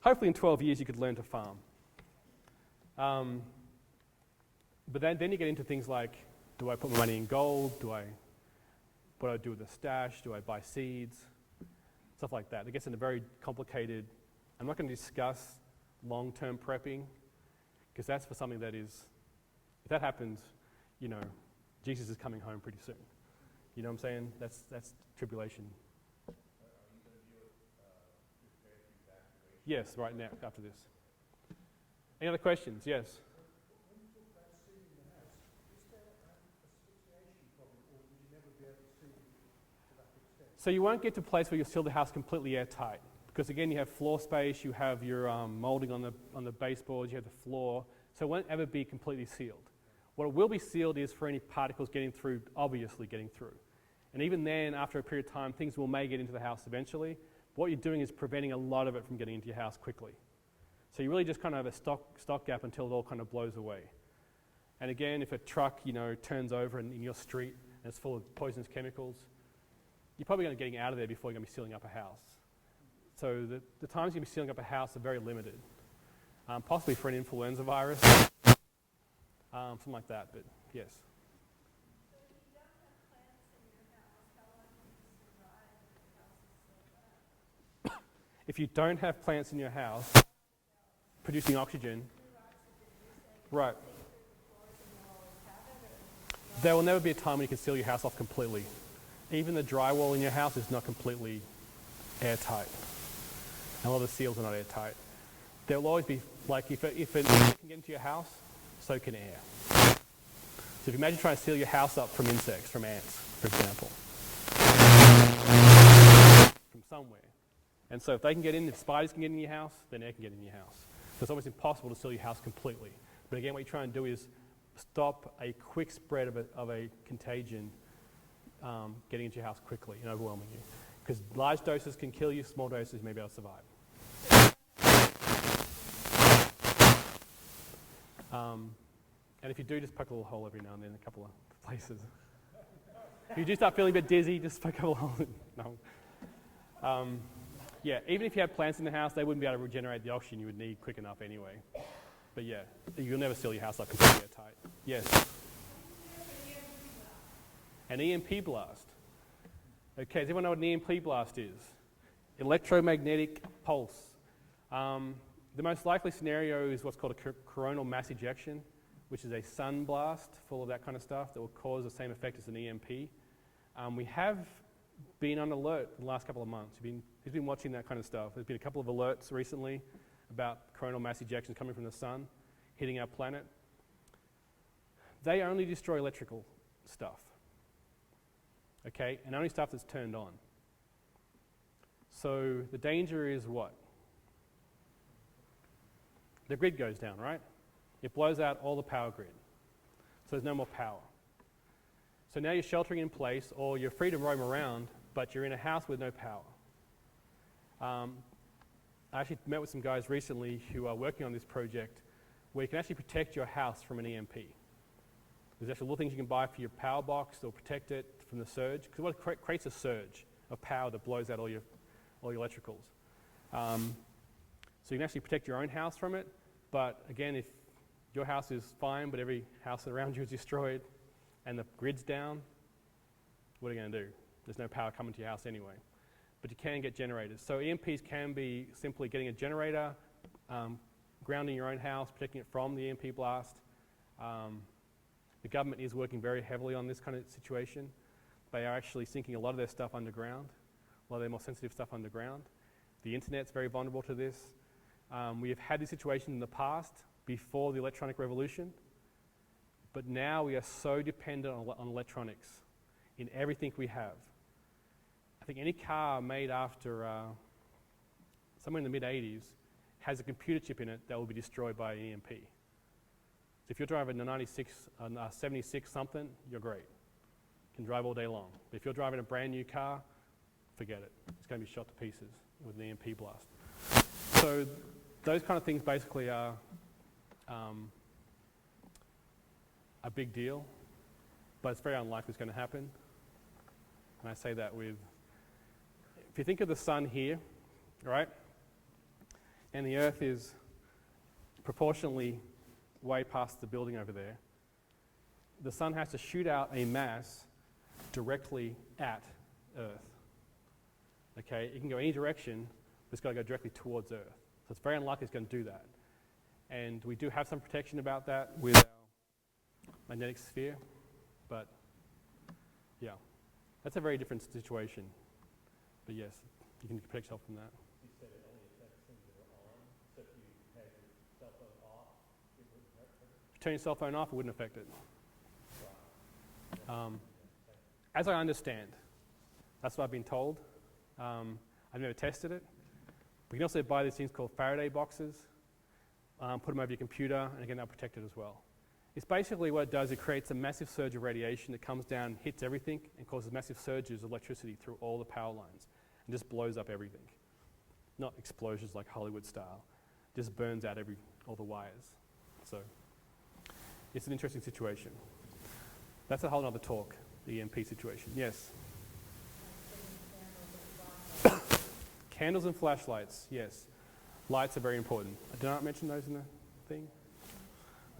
Hopefully in 12 years you could learn to farm. But then you get into things like, do I put my money in gold? What do I do with the stash? Do I buy seeds? Stuff like that. It gets into very complicated. I'm not going to discuss long-term prepping, because that's for something that is, if that happens, you know, Jesus is coming home pretty soon. You know what I'm saying? That's tribulation. Are you going to deal with prepared evacuation? Yes, right now, after this. Any other questions? Yes. When you talk about sealing the house, is there an asphyxiation problem, or would you never be able to seal to that extent? So you won't get to a place where you seal the house completely airtight, because again, you have floor space, you have your molding on the baseboards, you have the floor, so it won't ever be completely sealed. What will be sealed is for any particles getting through, obviously getting through. And even then, after a period of time, things may get into the house eventually. What you're doing is preventing a lot of it from getting into your house quickly. So you really just kind of have a stock gap until it all kind of blows away. And again, if a truck, you know, turns over in your street and it's full of poisonous chemicals, you're probably going to be getting out of there before you're going to be sealing up a house. So the times you're going to be sealing up a house are very limited. Possibly for an influenza virus, something like that, but yes. So if you don't have plants in your house, how long can you survive if the house is sealed up? If you don't have plants in your house producing oxygen, right, there will never be a time when you can seal your house off completely. Even the drywall in your house is not completely airtight. And a lot of the seals are not airtight. There will always be, like, if an insect can get into your house, so can air. So if you imagine trying to seal your house up from insects, from ants, for example, from somewhere. And so if they can get in, if spiders can get in your house, then air can get in your house. So it's almost impossible to seal your house completely. But again, what you try and do is stop a quick spread of a contagion getting into your house quickly and overwhelming you. Because large doses can kill you, small doses you may be able to survive. And if you do, just poke a little hole every now and then in a couple of places. If you do start feeling a bit dizzy, just poke a little hole. No. Yeah, even if you had plants in the house, they wouldn't be able to regenerate the oxygen you would need quick enough anyway. But yeah, you'll never seal your house up completely airtight. Yes? An EMP blast. Okay, does everyone know what an EMP blast is? Electromagnetic pulse. The most likely scenario is what's called a coronal mass ejection, which is a sun blast full of that kind of stuff that will cause the same effect as an EMP. We have been on alert in the last couple of months. Who's been watching that kind of stuff? There's been a couple of alerts recently about coronal mass ejections coming from the sun, hitting our planet. They only destroy electrical stuff, okay, and only stuff that's turned on. So the danger is what? The grid goes down, right? It blows out all the power grid. So there's no more power. So now you're sheltering in place, or you're free to roam around, but you're in a house with no power. I actually met with some guys recently who are working on this project where you can actually protect your house from an EMP. There's actually little things you can buy for your power box that will protect it from the surge, because what creates a surge of power that blows out all your electricals. So you can actually protect your own house from it, but again, if your house is fine, but every house around you is destroyed, and the grid's down, what are you going to do? There's no power coming to your house anyway. But you can get generators. So EMPs can be simply getting a generator, grounding your own house, protecting it from the EMP blast. The government is working very heavily on this kind of situation. They are actually sinking a lot of their stuff underground, a lot of their more sensitive stuff underground. The internet's very vulnerable to this. We have had this situation in the past, before the electronic revolution, but now we are so dependent on electronics in everything we have. I think any car made after somewhere in the mid-80s has a computer chip in it that will be destroyed by an EMP. So if you're driving a 76 something, you're great. You can drive all day long. But if you're driving a brand new car, forget it. It's going to be shot to pieces with an EMP blast. So those kind of things basically are a big deal, but it's very unlikely it's going to happen. And I say that with, if you think of the sun here, right, and the earth is proportionally way past the building over there, the sun has to shoot out a mass directly at earth. Okay, it can go any direction, but it's got to go directly towards earth. So it's very unlikely it's going to do that. And we do have some protection about that with our magnetic sphere, but yeah, that's a very different situation. But yes, you can protect yourself from that. You said it only affects things that are on, so if you had your cell phone off, it wouldn't hurt it? If you turn your cell phone off, it wouldn't affect it. As I understand, that's what I've been told. I've never tested it. But you can also buy these things called Faraday boxes, put them over your computer, and again, they'll protect it as well. It's basically what it does, it creates a massive surge of radiation that comes down, hits everything, and causes massive surges of electricity through all the power lines, and just blows up everything. Not explosions like Hollywood style, just burns out all the wires. So it's an interesting situation. That's a whole other talk, the EMP situation. Yes? Candles and flashlights, yes. Lights are very important. Did I not mention those in the thing?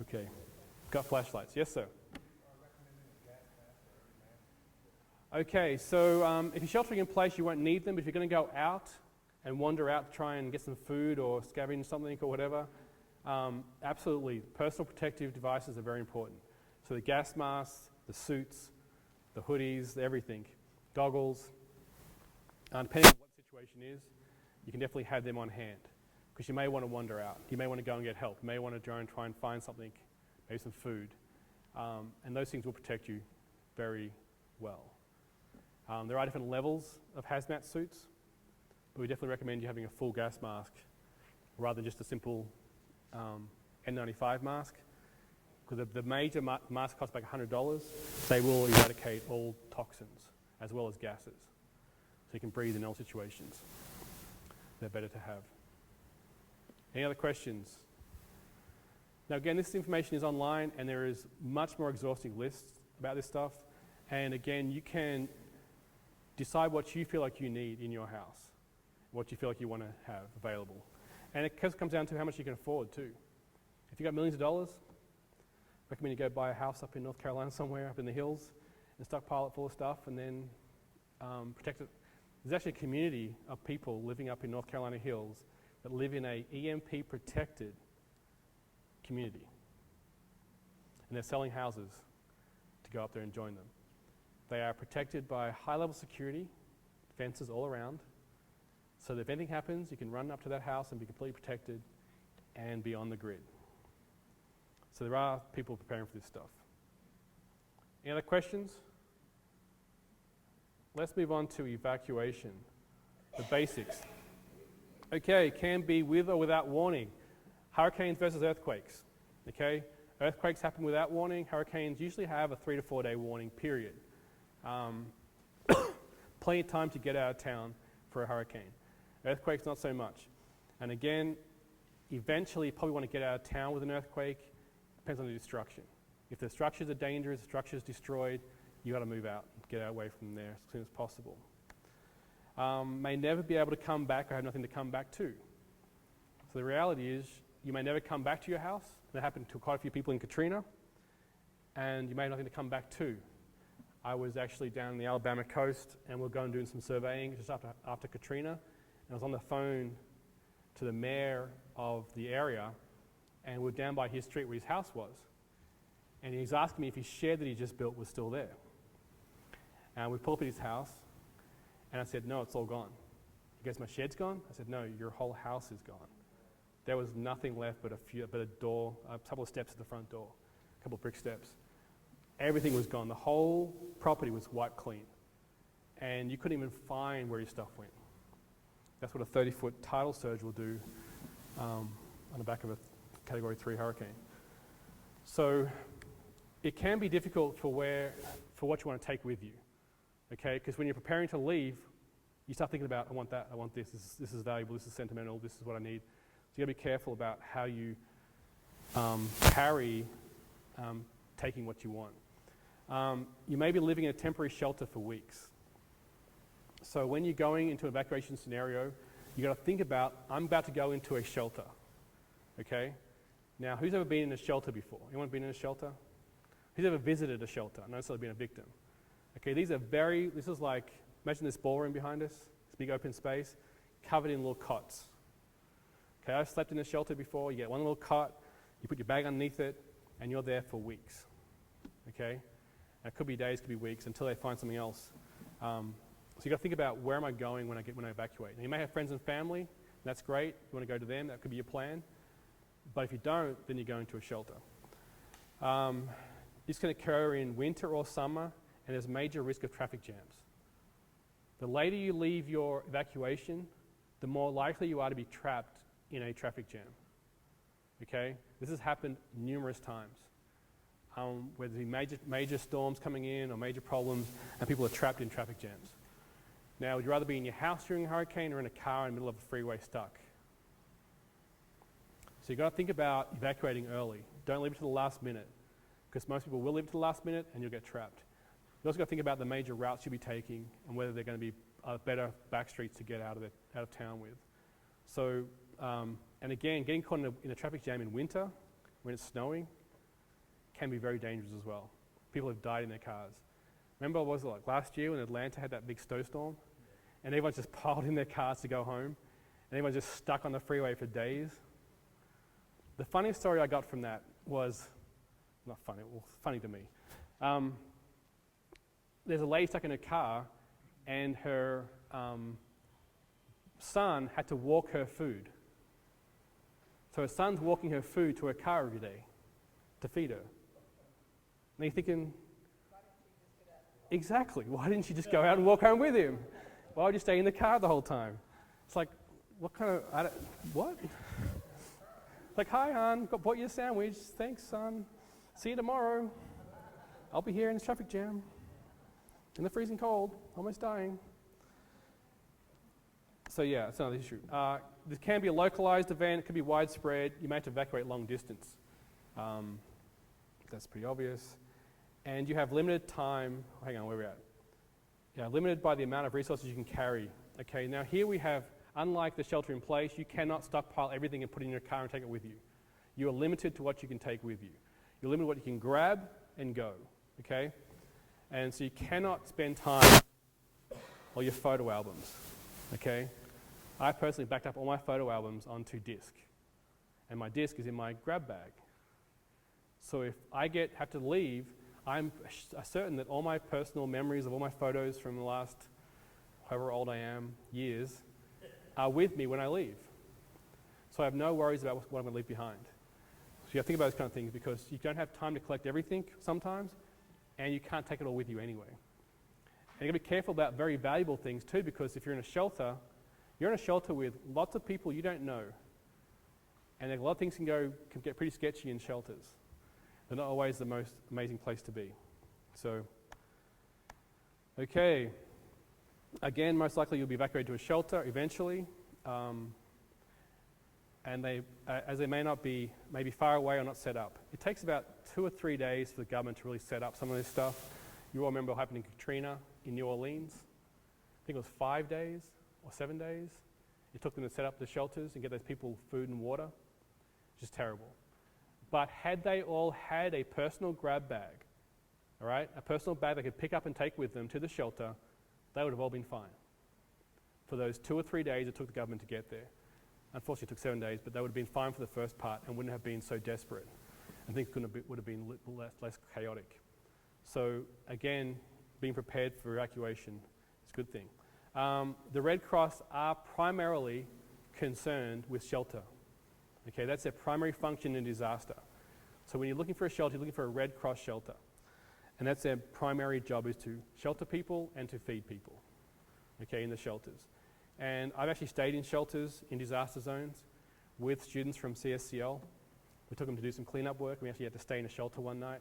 Okay. Got flashlights. Yes, sir? Okay, so if you're sheltering in place, you won't need them, but if you're going to go out and wander out to try and get some food or scavenge something or whatever, absolutely, personal protective devices are very important. So the gas masks, the suits, the hoodies, everything, goggles, depending on what the situation is, you can definitely have them on hand because you may want to wander out. You may want to go and get help. You may want to go and try and find something, maybe some food. And those things will protect you very well. There are different levels of hazmat suits, but we definitely recommend you having a full gas mask rather than just a simple N95 mask. Because the major mask costs like $100. They will eradicate all toxins as well as gases. So you can breathe in all situations. They're better to have. Any other questions? Now again, this information is online and there is much more exhaustive lists about this stuff. And again, you can decide what you feel like you need in your house, what you feel like you want to have available. And it comes down to how much you can afford too. If you've got millions of dollars, I recommend you go buy a house up in North Carolina somewhere, up in the hills, and stockpile it full of stuff and then protect it. There's actually a community of people living up in North Carolina hills that live in a EMP protected community. And they're selling houses to go up there and join them. They are protected by high-level security, fences all around, so that if anything happens, you can run up to that house and be completely protected and be on the grid. So there are people preparing for this stuff. Any other questions? Let's move on to evacuation, the basics. Okay, can be with or without warning. Hurricanes versus earthquakes. Okay, earthquakes happen without warning. Hurricanes usually have a 3 to 4 day warning period. Plenty of time to get out of town for a hurricane. Earthquakes, not so much. And again, eventually you probably want to get out of town with an earthquake. Depends on the destruction. If the structures are dangerous, the structure's destroyed, you got to move out and get away from there as soon as possible. May never be able to come back or have nothing to come back to. So the reality is you may never come back to your house. That happened to quite a few people in Katrina. And you may have nothing to come back to. I was actually down in the Alabama coast and we're going doing some surveying just after Katrina. And I was on the phone to the mayor of the area and we're down by his street where his house was. And he was asking me if his shed that he just built was still there. And we pulled up at his house and I said, no, it's all gone. He goes, my shed's gone? I said, no, your whole house is gone. There was nothing left but a door, a couple of steps at the front door, a couple of brick steps. Everything was gone. The whole property was wiped clean. And you couldn't even find where your stuff went. That's what a 30-foot tidal surge will do on the back of a Category 3 hurricane. So it can be difficult for what you want to take with you, okay? Because when you're preparing to leave, you start thinking about, I want that, I want this is valuable, this is sentimental, this is what I need. So you got to be careful about how you carry taking what you want. You may be living in a temporary shelter for weeks. So when you're going into an evacuation scenario, you got to think about, I'm about to go into a shelter, okay? Now, who's ever been in a shelter before? Anyone been in a shelter? Who's ever visited a shelter, not necessarily been a victim? Okay, this is like, imagine this ballroom behind us, this big open space, covered in little cots. Okay, I've slept in a shelter before. You get one little cot, you put your bag underneath it, and you're there for weeks. Okay? And it could be days, could be weeks, until they find something else. So you got to think about, where am I going when I evacuate? Now, you may have friends and family, and that's great. You want to go to them, that could be your plan. But if you don't, then you're going to a shelter. This can occur in winter or summer, and there's major risk of traffic jams. The later you leave your evacuation, the more likely you are to be trapped in a traffic jam. Okay? This has happened numerous times. Where there's major storms coming in or major problems, and people are trapped in traffic jams. Now, would you rather be in your house during a hurricane or in a car in the middle of a freeway stuck? So you've got to think about evacuating early. Don't leave it to the last minute, because most people will leave it to the last minute and you'll get trapped. You also got to think about the major routes you'll be taking and whether they're going to be better back streets to get out of town with. So, and again, getting caught in a traffic jam in winter when it's snowing can be very dangerous as well. People have died in their cars. Remember, what was it like last year when Atlanta had that big snowstorm? And everyone just piled in their cars to go home, and everyone just stuck on the freeway for days. The funniest story I got from that was, not funny, well, funny to me. There's a lady stuck in her car, and her son had to walk her food. So her son's walking her food to her car every day to feed her. And you're thinking, exactly, why didn't she just go out and walk home with him? Why would you stay in the car the whole time? It's like, what kind of, what? Like, hi, hon, bought you a sandwich. Thanks, son. See you tomorrow. I'll be here in the traffic jam, in the freezing cold, almost dying. So yeah, it's another issue. This can be a localized event. It could be widespread. You may have to evacuate long distance. That's pretty obvious. And you have limited time. Hang on, where are we at? Yeah, limited by the amount of resources you can carry. Okay, now here we have, unlike the shelter in place, you cannot stockpile everything and put it in your car and take it with you. You are limited to what you can take with you. You're limited to what you can grab and go. Okay? And so you cannot spend time on your photo albums. Okay? I personally backed up all my photo albums onto disk. And my disk is in my grab bag. So if I have to leave, I'm certain that all my personal memories of all my photos from the last, however old I am, years, are with me when I leave. So I have no worries about what I'm going to leave behind. So you have to think about those kind of things, because you don't have time to collect everything sometimes, and you can't take it all with you anyway. And you've got to be careful about very valuable things too, because if you're in a shelter, you're in a shelter with lots of people you don't know. And a lot of things can get pretty sketchy in shelters. They're not always the most amazing place to be. So, okay. Again, most likely you'll be evacuated to a shelter eventually. And as they may be far away or not set up. It takes about 2 or 3 days for the government to really set up some of this stuff. You all remember what happened in Katrina in New Orleans? I think it was 5 days or 7 days. It took them to set up the shelters and get those people food and water. Just terrible. But had they all had a personal grab bag, all right, a personal bag they could pick up and take with them to the shelter, they would have all been fine. For those 2 or 3 days it took the government to get there. Unfortunately, it took 7 days, but they would have been fine for the first part and wouldn't have been so desperate. I think it would have been less chaotic. So again, being prepared for evacuation is a good thing. The Red Cross are primarily concerned with shelter. Okay, that's their primary function in disaster. So when you're looking for a shelter, you're looking for a Red Cross shelter. And that's their primary job, is to shelter people and to feed people, okay, in the shelters. And I've actually stayed in shelters in disaster zones with students from CSCL. We took them to do some cleanup work. We actually had to stay in a shelter one night.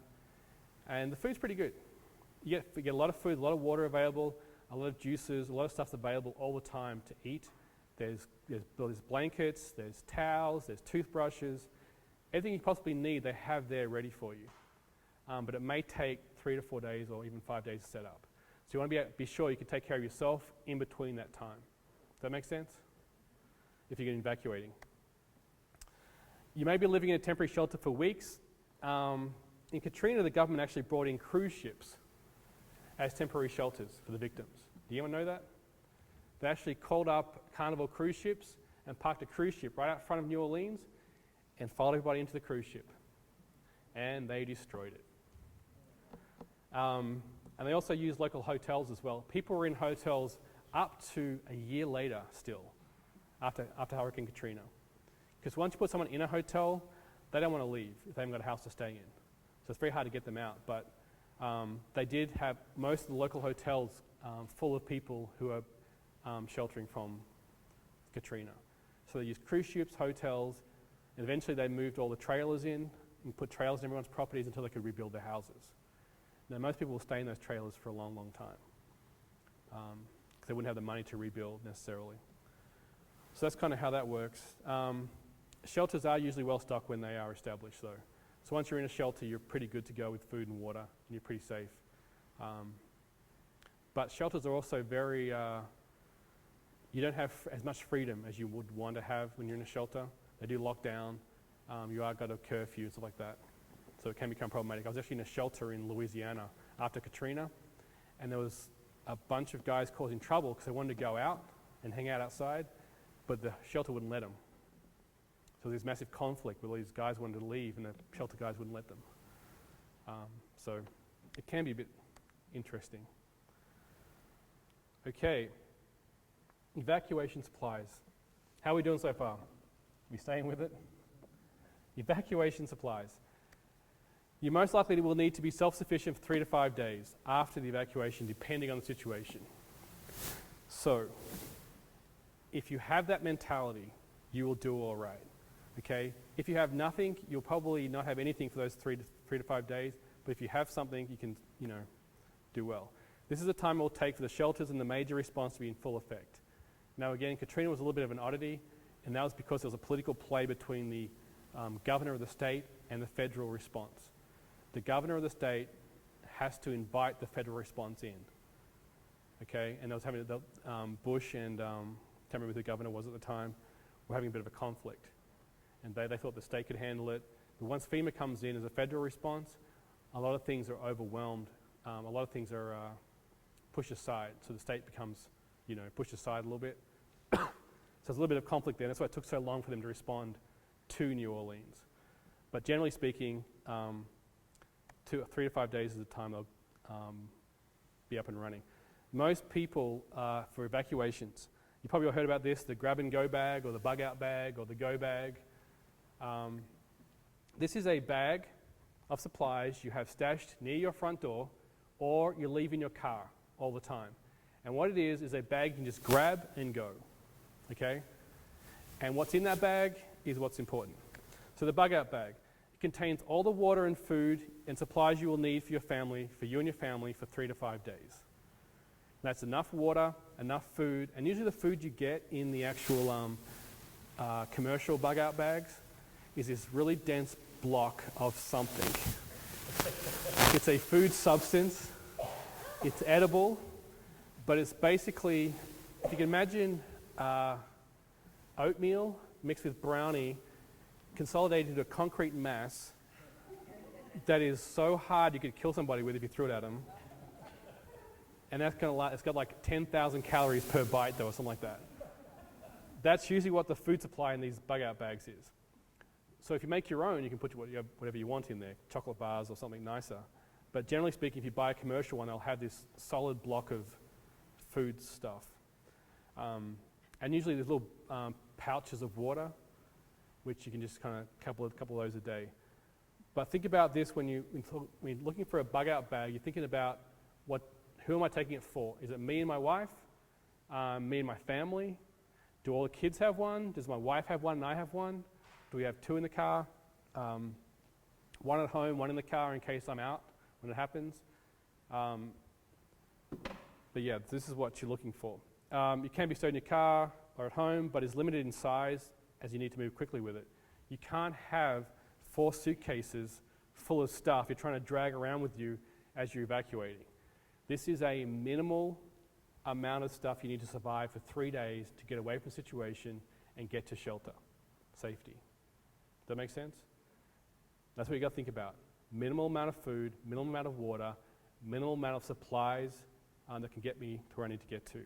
And the food's pretty good. You get a lot of food, a lot of water available, a lot of juices, a lot of stuff's available all the time to eat. There's blankets, there's towels, there's toothbrushes. Everything you possibly need, they have there ready for you. But it may take 3 to 4 days or even 5 days to set up. So you want to be sure you can take care of yourself in between that time. Does that make sense? If you're evacuating. You may be living in a temporary shelter for weeks. In Katrina, the government actually brought in cruise ships as temporary shelters for the victims. Do you anyone know that? They actually called up Carnival cruise ships and parked a cruise ship right out front of New Orleans and followed everybody into the cruise ship. And they destroyed it. And they also used local hotels as well. People were in hotels up to a year later still, after Hurricane Katrina. Because once you put someone in a hotel, they don't want to leave if they haven't got a house to stay in. So it's very hard to get them out. But they did have most of the local hotels full of people who are sheltering from Katrina. So they used cruise ships, hotels, and eventually they moved all the trailers in and put trailers in everyone's properties until they could rebuild their houses. Now, most people will stay in those trailers for a long, long time because they wouldn't have the money to rebuild necessarily. So that's kind of how that works. Shelters are usually well stocked when they are established, though. So once you're in a shelter, you're pretty good to go with food and water, and you're pretty safe. But shelters are also very, you don't have as much freedom as you would want to have when you're in a shelter. They do lock down. You are got a curfew, stuff like that. So it can become problematic. I was actually in a shelter in Louisiana after Katrina, and there was a bunch of guys causing trouble because they wanted to go out and hang out outside, but the shelter wouldn't let them. So there's massive conflict where these guys wanted to leave and the shelter guys wouldn't let them. So it can be a bit interesting. Okay, evacuation supplies. How are we doing so far? You staying with it? Evacuation supplies. You most likely will need to be self-sufficient for 3 to 5 days after the evacuation, depending on the situation. So, if you have that mentality, you will do all right. Okay? If you have nothing, you'll probably not have anything for those 3 to 5 days. But if you have something, you can, do well. This is the time it will take for the shelters and the major response to be in full effect. Now, again, Katrina was a little bit of an oddity, and that was because there was a political play between the governor of the state and the federal response. The governor of the state has to invite the federal response in. Okay, and there was having Bush and I can't remember who the governor was at the time, were having a bit of a conflict, and they thought the state could handle it. But once FEMA comes in as a federal response, a lot of things are overwhelmed. A lot of things are pushed aside, so the state becomes, pushed aside a little bit. So there's a little bit of conflict there. That's why it took so long for them to respond to New Orleans. But generally speaking, 3 to 5 days is the time they'll be up and running. Most people, for evacuations, you probably all heard about this, the grab-and-go bag or the bug-out bag or the go bag. This is a bag of supplies you have stashed near your front door or you leave in your car all the time. And what it is a bag you can just grab and go, okay? And what's in that bag is what's important. So the bug-out bag, it contains all the water and food and supplies you will need for your family, for you and your family, for 3 to 5 days. And that's enough water, enough food, and usually the food you get in the actual commercial bug-out bags is this really dense block of something. It's a food substance, it's edible, but it's basically, if you can imagine oatmeal mixed with brownie, consolidated into a concrete mass that is so hard you could kill somebody with if you threw it at them. And that's it's got like 10,000 calories per bite though, or something like that. That's usually what the food supply in these bug-out bags is. So if you make your own, you can put whatever you want in there, chocolate bars or something nicer. But generally speaking, if you buy a commercial one, they'll have this solid block of food stuff. And usually there's little pouches of water, which you can just kind of couple of those a day. But think about this when you're looking for a bug-out bag, you're thinking about who am I taking it for? Is it me and my wife? Me and my family? Do all the kids have one? Does my wife have one and I have one? Do we have two in the car? One at home, one in the car in case I'm out when it happens. But yeah, this is what you're looking for. It can be stowed in your car or at home, but is limited in size as you need to move quickly with it. You can't have 4 suitcases full of stuff you're trying to drag around with you as you're evacuating. This is a minimal amount of stuff you need to survive for 3 days to get away from the situation and get to shelter, safety. Does that make sense? That's what you got to think about. Minimal amount of food, minimal amount of water, minimal amount of supplies that can get me to where I need to get to.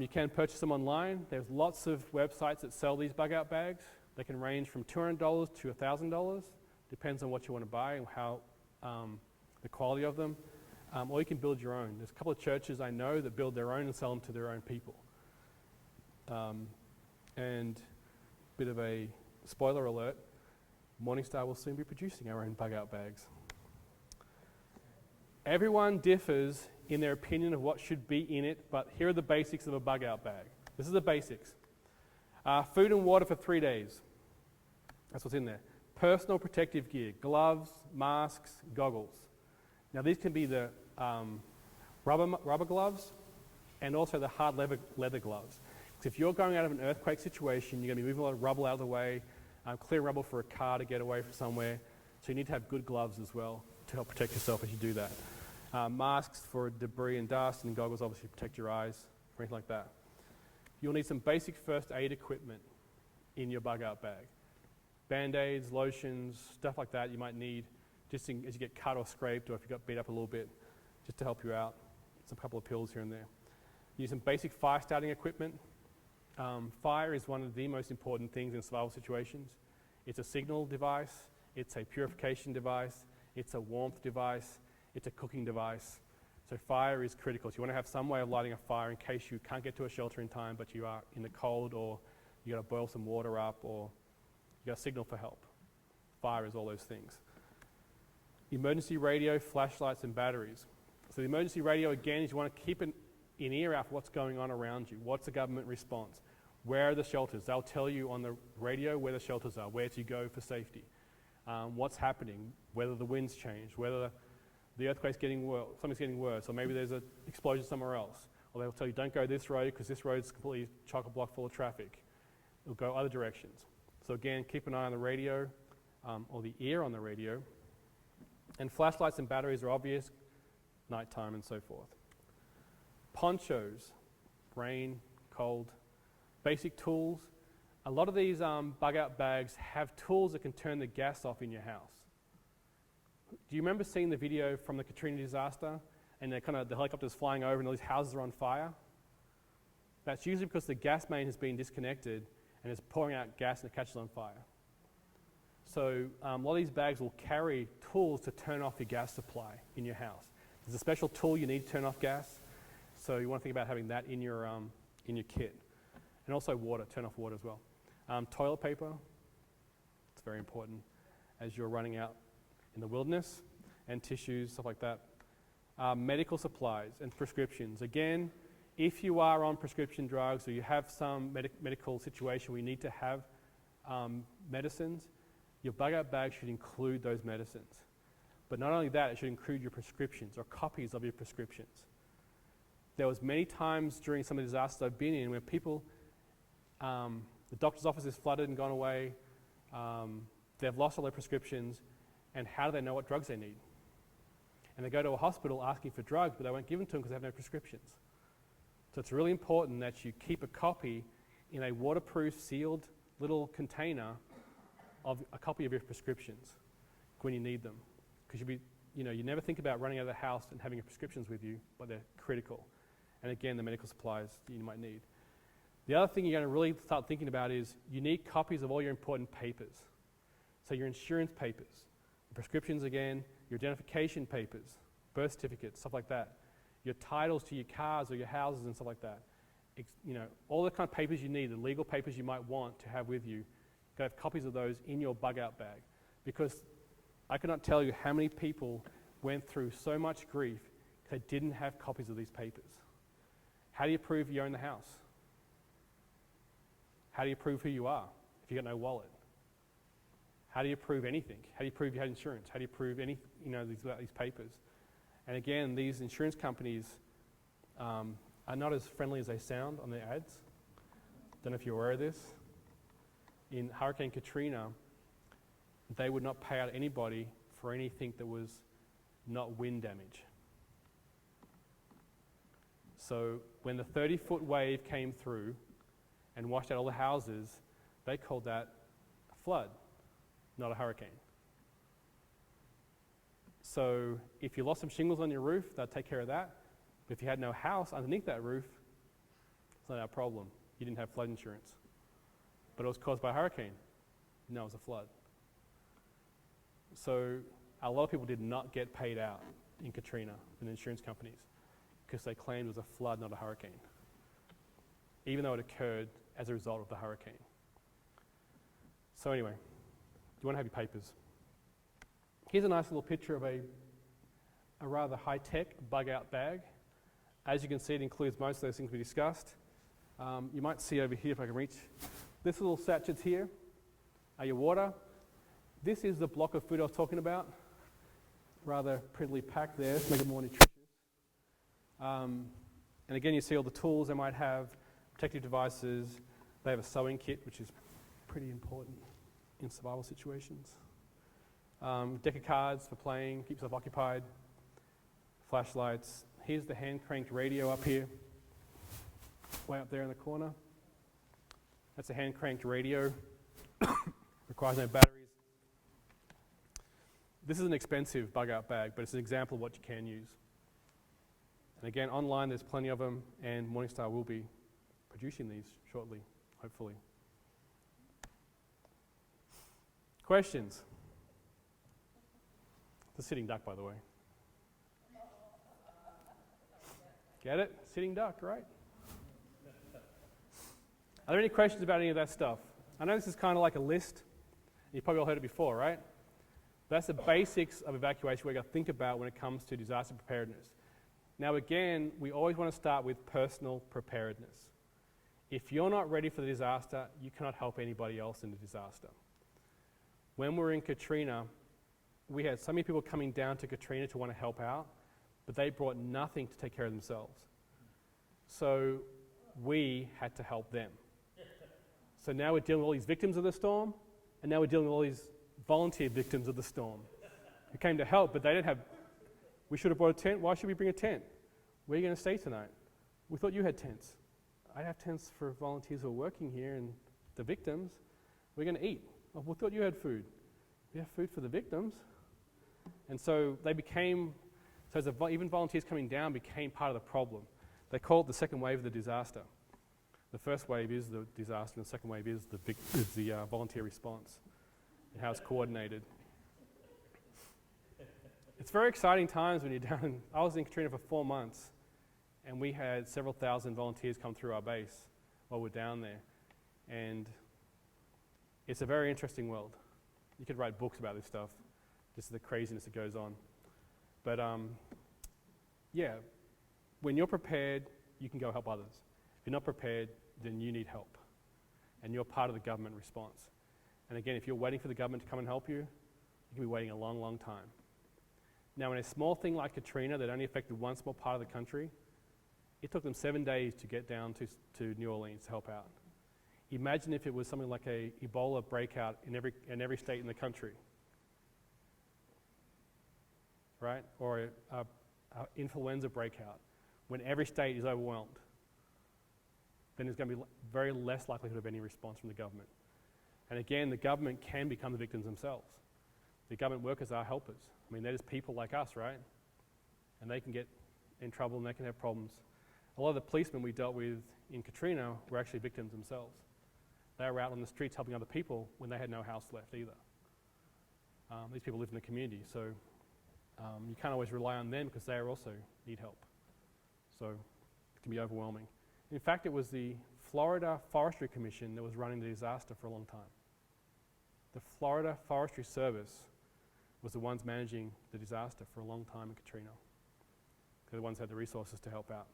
You can purchase them online. There's lots of websites that sell these bug-out bags. They can range from $200 to $1,000. Depends on what you want to buy and how the quality of them. Or you can build your own. There's a couple of churches I know that build their own and sell them to their own people. And a bit of a spoiler alert, Morningstar will soon be producing our own bug-out bags. Everyone differs in their opinion of what should be in it, but here are the basics of a bug-out bag. This is the basics. Food and water for 3 days. That's what's in there. Personal protective gear, gloves, masks, goggles. Now these can be the rubber gloves and also the hard leather gloves. So if you're going out of an earthquake situation, you're going to be moving a lot of rubble out of the way, clear rubble for a car to get away from somewhere. So you need to have good gloves as well to help protect yourself as you do that. Masks for debris and dust, and goggles obviously protect your eyes or anything like that. You'll need some basic first aid equipment in your bug-out bag. Band-aids, lotions, stuff like that you might need just as you get cut or scraped or if you got beat up a little bit, just to help you out. Some couple of pills here and there. Use some basic fire starting equipment. Fire is one of the most important things in survival situations. It's a signal device, it's a purification device, it's a warmth device, it's a cooking device. So fire is critical. So you want to have some way of lighting a fire in case you can't get to a shelter in time, but you are in the cold, or you got to boil some water up, or you got to signal for help. Fire is all those things. Emergency radio, flashlights, and batteries. So the emergency radio, again, is you want to keep an ear out for what's going on around you. What's the government response? Where are the shelters? They'll tell you on the radio where the shelters are, where to go for safety. What's happening, whether the winds change, whether the earthquake's getting worse, something's getting worse, or maybe there's an explosion somewhere else. Or they'll tell you, don't go this road because this road's completely chock-a-block full of traffic. It'll go other directions. So again, keep an eye on the radio, or the ear on the radio. And flashlights and batteries are obvious, nighttime and so forth. Ponchos, rain, cold, basic tools. A lot of these bug-out bags have tools that can turn the gas off in your house. Do you remember seeing the video from the Katrina disaster and the helicopters flying over and all these houses are on fire? That's usually because the gas main has been disconnected and it's pouring out gas and it catches on fire. So a lot of these bags will carry tools to turn off your gas supply in your house. There's a special tool you need to turn off gas, so you want to think about having that in your kit. And also water, turn off water as well. Toilet paper, it's very important as you're running out in the wilderness, and tissues, stuff like that. Medical supplies and prescriptions. Again, if you are on prescription drugs or you have some medical situation where you need to have medicines, your bug-out bag should include those medicines. But not only that, it should include your prescriptions or copies of your prescriptions. There was many times during some of the disasters I've been in where people, the doctor's office is flooded and gone away, they've lost all their prescriptions, and how do they know what drugs they need? And they go to a hospital asking for drugs, but they won't give them to them because they have no prescriptions. So it's really important that you keep a copy in a waterproof, sealed little container of a copy of your prescriptions when you need them. Because you never think about running out of the house and having your prescriptions with you, but they're critical. And again, the medical supplies that you might need. The other thing you're going to really start thinking about is you need copies of all your important papers. So your insurance papers, prescriptions again, your identification papers, birth certificates, stuff like that, your titles to your cars or your houses and stuff like that. All the kind of papers you need, the legal papers you might want to have with you, you got to have copies of those in your bug-out bag. Because I cannot tell you how many people went through so much grief because they didn't have copies of these papers. How do you prove you own the house? How do you prove who you are if you got no wallet? How do you prove anything? How do you prove you had insurance? How do you prove these papers? And again, these insurance companies are not as friendly as they sound on their ads. Don't know if you're aware of this. In Hurricane Katrina, they would not pay out anybody for anything that was not wind damage. So when the 30-foot wave came through and washed out all the houses, they called that a flood, not a hurricane. So if you lost some shingles on your roof, they'd take care of that. But if you had no house underneath that roof, it's not our problem. You didn't have flood insurance. But it was caused by a hurricane. No, it was a flood. So a lot of people did not get paid out in Katrina from the insurance companies because they claimed it was a flood, not a hurricane, even though it occurred as a result of the hurricane. So anyway, you want to have your papers. Here's a nice little picture of a rather high-tech bug-out bag. As you can see, it includes most of those things we discussed. You might see over here, if I can reach, this little sachets here are your water. This is the block of food I was talking about. Rather prettily packed there to make it more nutritious. And again, you see all the tools they might have, protective devices. They have a sewing kit, which is pretty important in survival situations. Deck of cards for playing, keep yourself occupied. Flashlights. Here's the hand-cranked radio up here, way up there in the corner. That's a hand-cranked radio. Requires no batteries. This is an expensive bug-out bag, but it's an example of what you can use. And again, online there's plenty of them, and Morningstar will be producing these shortly, hopefully. Questions? The sitting duck, by the way. Get it? Sitting duck, right? Are there any questions about any of that stuff? I know this is kind of like a list. You've probably all heard it before, right? That's the basics of evacuation we're going to think about when it comes to disaster preparedness. Now again, we always want to start with personal preparedness. If you're not ready for the disaster, you cannot help anybody else in the disaster. When we were in Katrina, we had so many people coming down to Katrina to want to help out, but they brought nothing to take care of themselves. So we had to help them. So now we're dealing with all these victims of the storm, and now we're dealing with all these volunteer victims of the storm who came to help, but they didn't have. We should have brought a tent. Why should we bring a tent? Where are you going to stay tonight? We thought you had tents. I have tents for volunteers who are working here and the victims. We're going to eat. Oh, we thought you had food. We have food for the victims. And so they became, even volunteers coming down became part of the problem. They call it the second wave of the disaster. The first wave is the disaster, and the second wave is the volunteer response and how it's coordinated. It's very exciting times when you're down. I was in Katrina for 4 months, and we had several thousand volunteers come through our base while we're down there. And it's a very interesting world. You could write books about this stuff, just the craziness that goes on. But yeah, when you're prepared, you can go help others. If you're not prepared, then you need help. And you're part of the government response. And again, if you're waiting for the government to come and help you, you can be waiting a long, long time. Now, in a small thing like Katrina that only affected one small part of the country, it took them 7 days to get down to New Orleans to help out. Imagine if it was something like a Ebola breakout in every state in the country, right? Or a influenza breakout when every state is overwhelmed. Then there's going to be very less likelihood of any response from the government. And again, the government can become the victims themselves. The government workers are helpers. I mean, they're just people like us, right? And they can get in trouble and they can have problems. A lot of the policemen we dealt with in Katrina were actually victims themselves. They were out on the streets helping other people when they had no house left either. These people live in the community, so you can't always rely on them because they also need help. So it can be overwhelming. In fact, it was the Florida Forestry Commission that was running the disaster for a long time. The Florida Forestry Service was the ones managing the disaster for a long time in Katrina. They're the ones who had the resources to help out.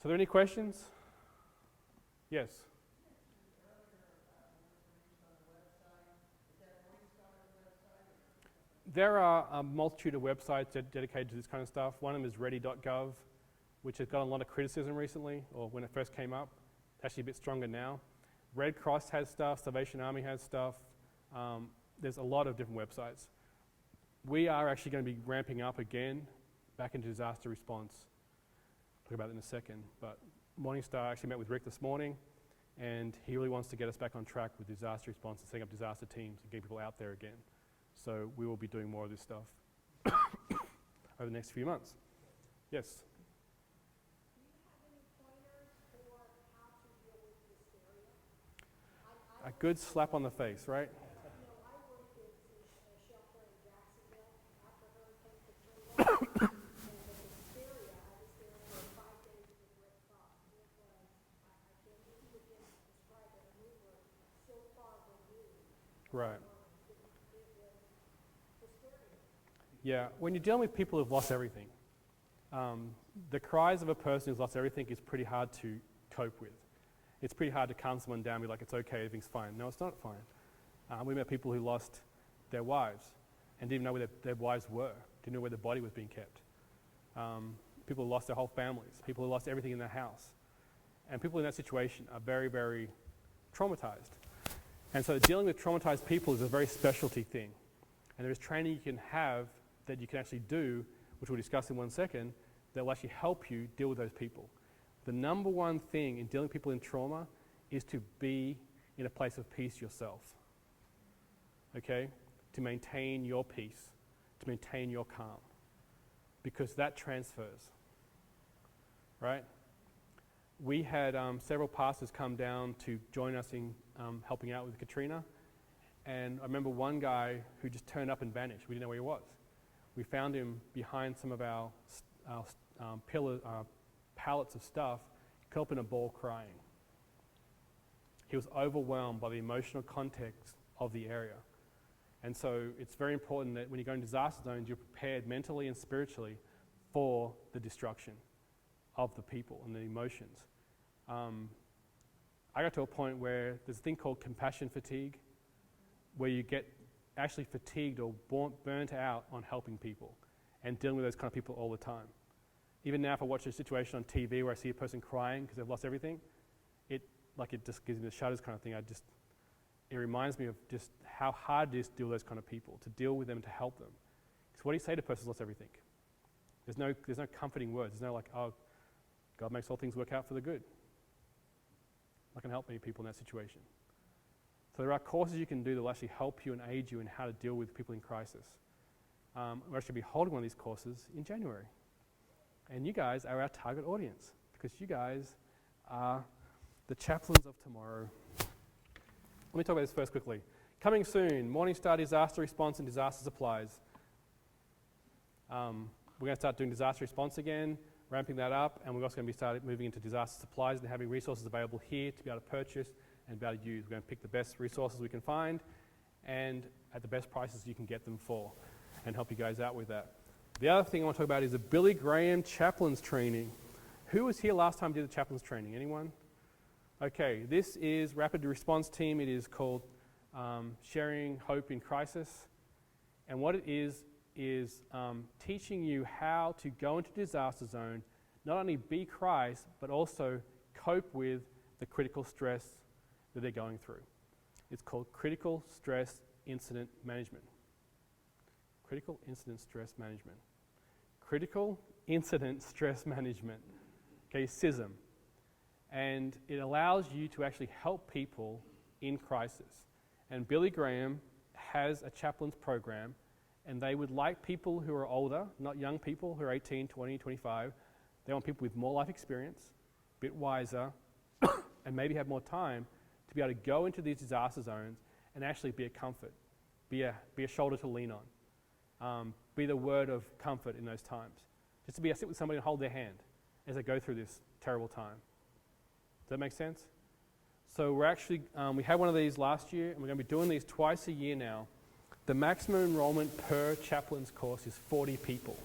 So are there any questions? Yes. There are a multitude of websites dedicated to this kind of stuff. One of them is ready.gov, which has gotten a lot of criticism recently, or when it first came up. It's actually a bit stronger now. Red Cross has stuff, Salvation Army has stuff. There's a lot of different websites. We are actually going to be ramping up again back into disaster response. I'll talk about it in a second. But Morningstar actually met with Rick this morning, and he really wants to get us back on track with disaster response and setting up disaster teams and getting people out there again. So we will be doing more of this stuff over the next few months. Yes? Do you have any pointers for how to deal with hysteria? A good slap on the face, right? I worked at a shelter in Jacksonville after Hurricane Katrina, and the hysteria, I was there for 5 days with Rick Fox. It was, I can't even begin to describe it, and we were so far removed. Right. It was hysteria. Yeah, when you're dealing with people who've lost everything, the cries of a person who's lost everything is pretty hard to cope with. It's pretty hard to calm someone down and be like, it's okay, everything's fine. No, it's not fine. We met people who lost their wives and didn't even know where their wives were, didn't know where their body was being kept. People who lost their whole families, people who lost everything in their house. And people in that situation are very, very traumatized. And so dealing with traumatized people is a very specialty thing. And there is training you can have that you can actually do, which we'll discuss in 1 second, that will actually help you deal with those people. The number one thing in dealing with people in trauma is to be in a place of peace yourself. Okay? To maintain your peace, to maintain your calm. Because that transfers. Right? We had several pastors come down to join us in helping out with Katrina. And I remember one guy who just turned up and vanished. We didn't know where he was. We found him behind some of our pallets of stuff, curled up in a ball crying. He was overwhelmed by the emotional context of the area. And so it's very important that when you go in disaster zones, you're prepared mentally and spiritually for the destruction of the people and the emotions. I got to a point where there's a thing called compassion fatigue, where you get actually fatigued or burnt out on helping people and dealing with those kind of people all the time. Even now, if I watch a situation on TV where I see a person crying because they've lost everything, it just gives me the shudders kind of thing. It reminds me of just how hard it is to deal with those kind of people, to deal with them and to help them. Because what do you say to a person who's lost everything? There's no comforting words. There's no like, oh, God makes all things work out for the good. I can help many people in that situation. So there are courses you can do that will actually help you and aid you in how to deal with people in crisis. We're actually be holding one of these courses in January. And you guys are our target audience because you guys are the chaplains of tomorrow. Let me talk about this first quickly. Coming soon, Morningstar Disaster Response and Disaster Supplies. We're going to start doing disaster response again, ramping that up, and we're also going to be started moving into disaster supplies and having resources available here to be able to purchase and be able to use. We're going to pick the best resources we can find and at the best prices you can get them for and help you guys out with that. The other thing I want to talk about is the Billy Graham Chaplains Training. Who was here last time we did the Chaplains Training? Anyone? Okay, this is Rapid Response Team. It is called Sharing Hope in Crisis. And what it is teaching you how to go into disaster zone, not only be Christ, but also cope with the critical stress that they're going through. It's called Critical Stress Incident Management. Critical Incident Stress Management. Critical Incident Stress Management. Okay, CISM. And it allows you to actually help people in crisis. And Billy Graham has a chaplain's program, and they would like people who are older, not young people who are 18, 20, 25. They want people with more life experience, a bit wiser, and maybe have more time to be able to go into these disaster zones and actually be a comfort, be a shoulder to lean on, be the word of comfort in those times. Just to be sit with somebody and hold their hand as they go through this terrible time. Does that make sense? So we're actually, we had one of these last year, and we're going to be doing these twice a year now. The maximum enrollment per chaplain's course is 40 people.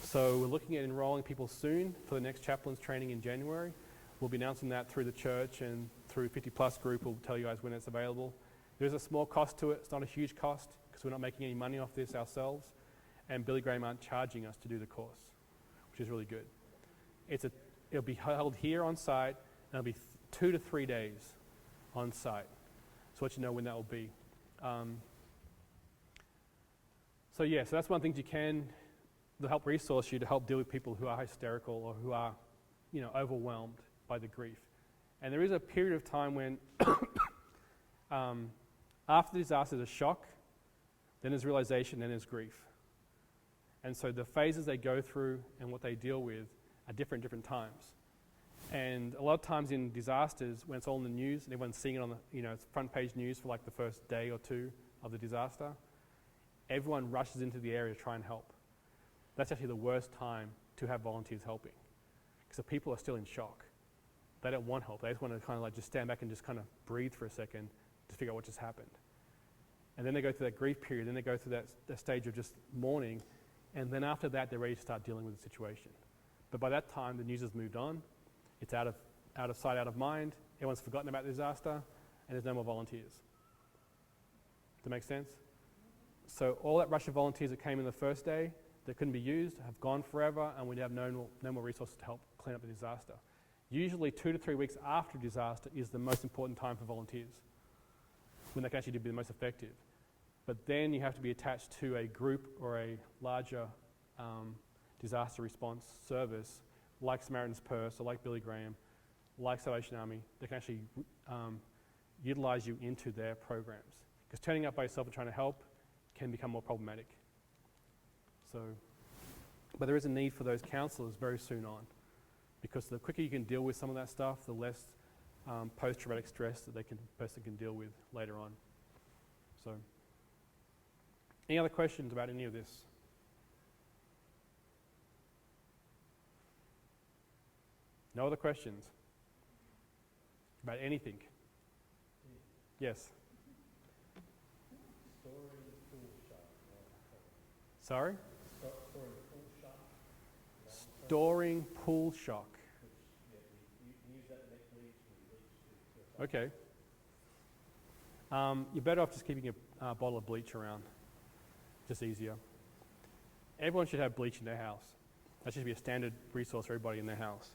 So we're looking at enrolling people soon for the next chaplain's training in January. We'll be announcing that through the church and through 50 Plus Group. We'll tell you guys when it's available. There's a small cost to it. It's not a huge cost because we're not making any money off this ourselves. And Billy Graham aren't charging us to do the course, which is really good. It'll be held here on site, and it'll be 2 to 3 days on site. So let you know when that will be. So that's one thing you can, the help resource you to help deal with people who are hysterical or who are, overwhelmed by the grief. And there is a period of time when after the disaster, there's a shock, then there's realization, then there's grief. And so the phases they go through and what they deal with are different times. And a lot of times in disasters, when it's all in the news and everyone's seeing it on the, it's front page news for like the first day or two of the disaster, everyone rushes into the area to try and help. That's actually the worst time to have volunteers helping, because the people are still in shock. They don't want help. They just want to kind of like just stand back and just kind of breathe for a second to figure out what just happened. And then they go through that grief period, then they go through that stage of just mourning, and then after that they're ready to start dealing with the situation. But by that time the news has moved on, it's out of sight, out of mind, everyone's forgotten about the disaster, and there's no more volunteers. Does that make sense? So all that rush of volunteers that came in the first day that couldn't be used have gone forever, and we have no more resources to help clean up the disaster. Usually 2 to 3 weeks after disaster is the most important time for volunteers, when they can actually be the most effective. But then you have to be attached to a group or a larger disaster response service like Samaritan's Purse or like Billy Graham, like Salvation Army, that can actually utilize you into their programs. Because turning up by yourself and trying to help can become more problematic. But there is a need for those counselors very soon on, because the quicker you can deal with some of that stuff, the less post-traumatic stress that the person can deal with later on. So, any other questions about any of this? No other questions about anything? Yes. Sorry? Storing pool shock. Okay. You're better off just keeping a bottle of bleach around. Just easier. Everyone should have bleach in their house. That should be a standard resource for everybody in their house.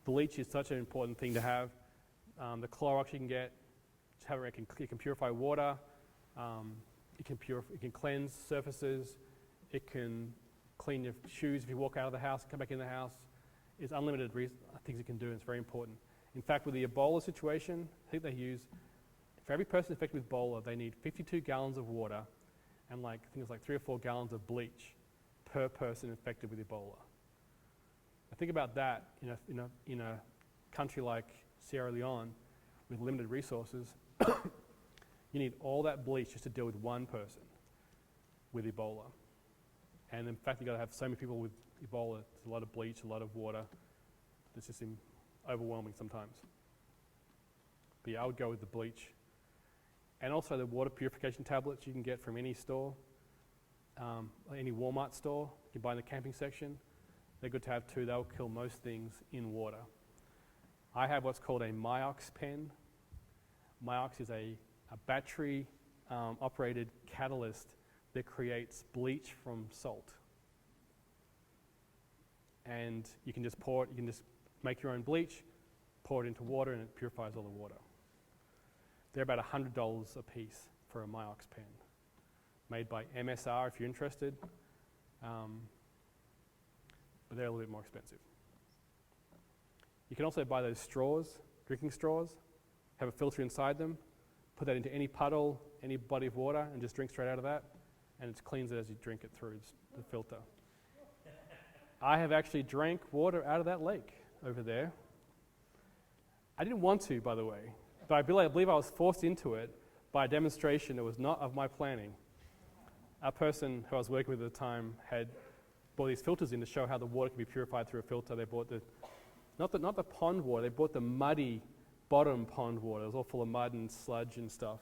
Bleach is such an important thing to have. The Clorox you can get, just have it, it can purify water, it can cleanse surfaces, it can clean your shoes if you walk out of the house, come back in the house. It's unlimited things it can do, and it's very important. In fact, with the Ebola situation, I think they use, for every person infected with Ebola, they need 52 gallons of water and I think it's like 3 or 4 gallons of bleach per person infected with Ebola. Now think about that in a country like Sierra Leone with limited resources. You need all that bleach just to deal with one person with Ebola. And in fact, you've got to have so many people with Ebola. There's a lot of bleach, a lot of water. It's just overwhelming sometimes. But yeah, I would go with the bleach. And also the water purification tablets you can get from any store, any Walmart store. You can buy in the camping section. They're good to have too. They'll kill most things in water. I have what's called a Myox pen. Myox is a battery operated catalyst that creates bleach from salt. And you can just pour it, you can just make your own bleach, pour it into water, and it purifies all the water. They're about $100 a piece for a Myox pen, made by MSR if you're interested, but they're a little bit more expensive. You can also buy those straws, drinking straws, have a filter inside them, put that into any puddle, any body of water, and just drink straight out of that, and it cleans it as you drink it through the filter. I have actually drank water out of that lake over there. I didn't want to, by the way, but I believe I was forced into it by a demonstration that was not of my planning. A person who I was working with at the time had brought these filters in to show how the water can be purified through a filter. They bought not the pond water, they bought the muddy bottom pond water. It was all full of mud and sludge and stuff.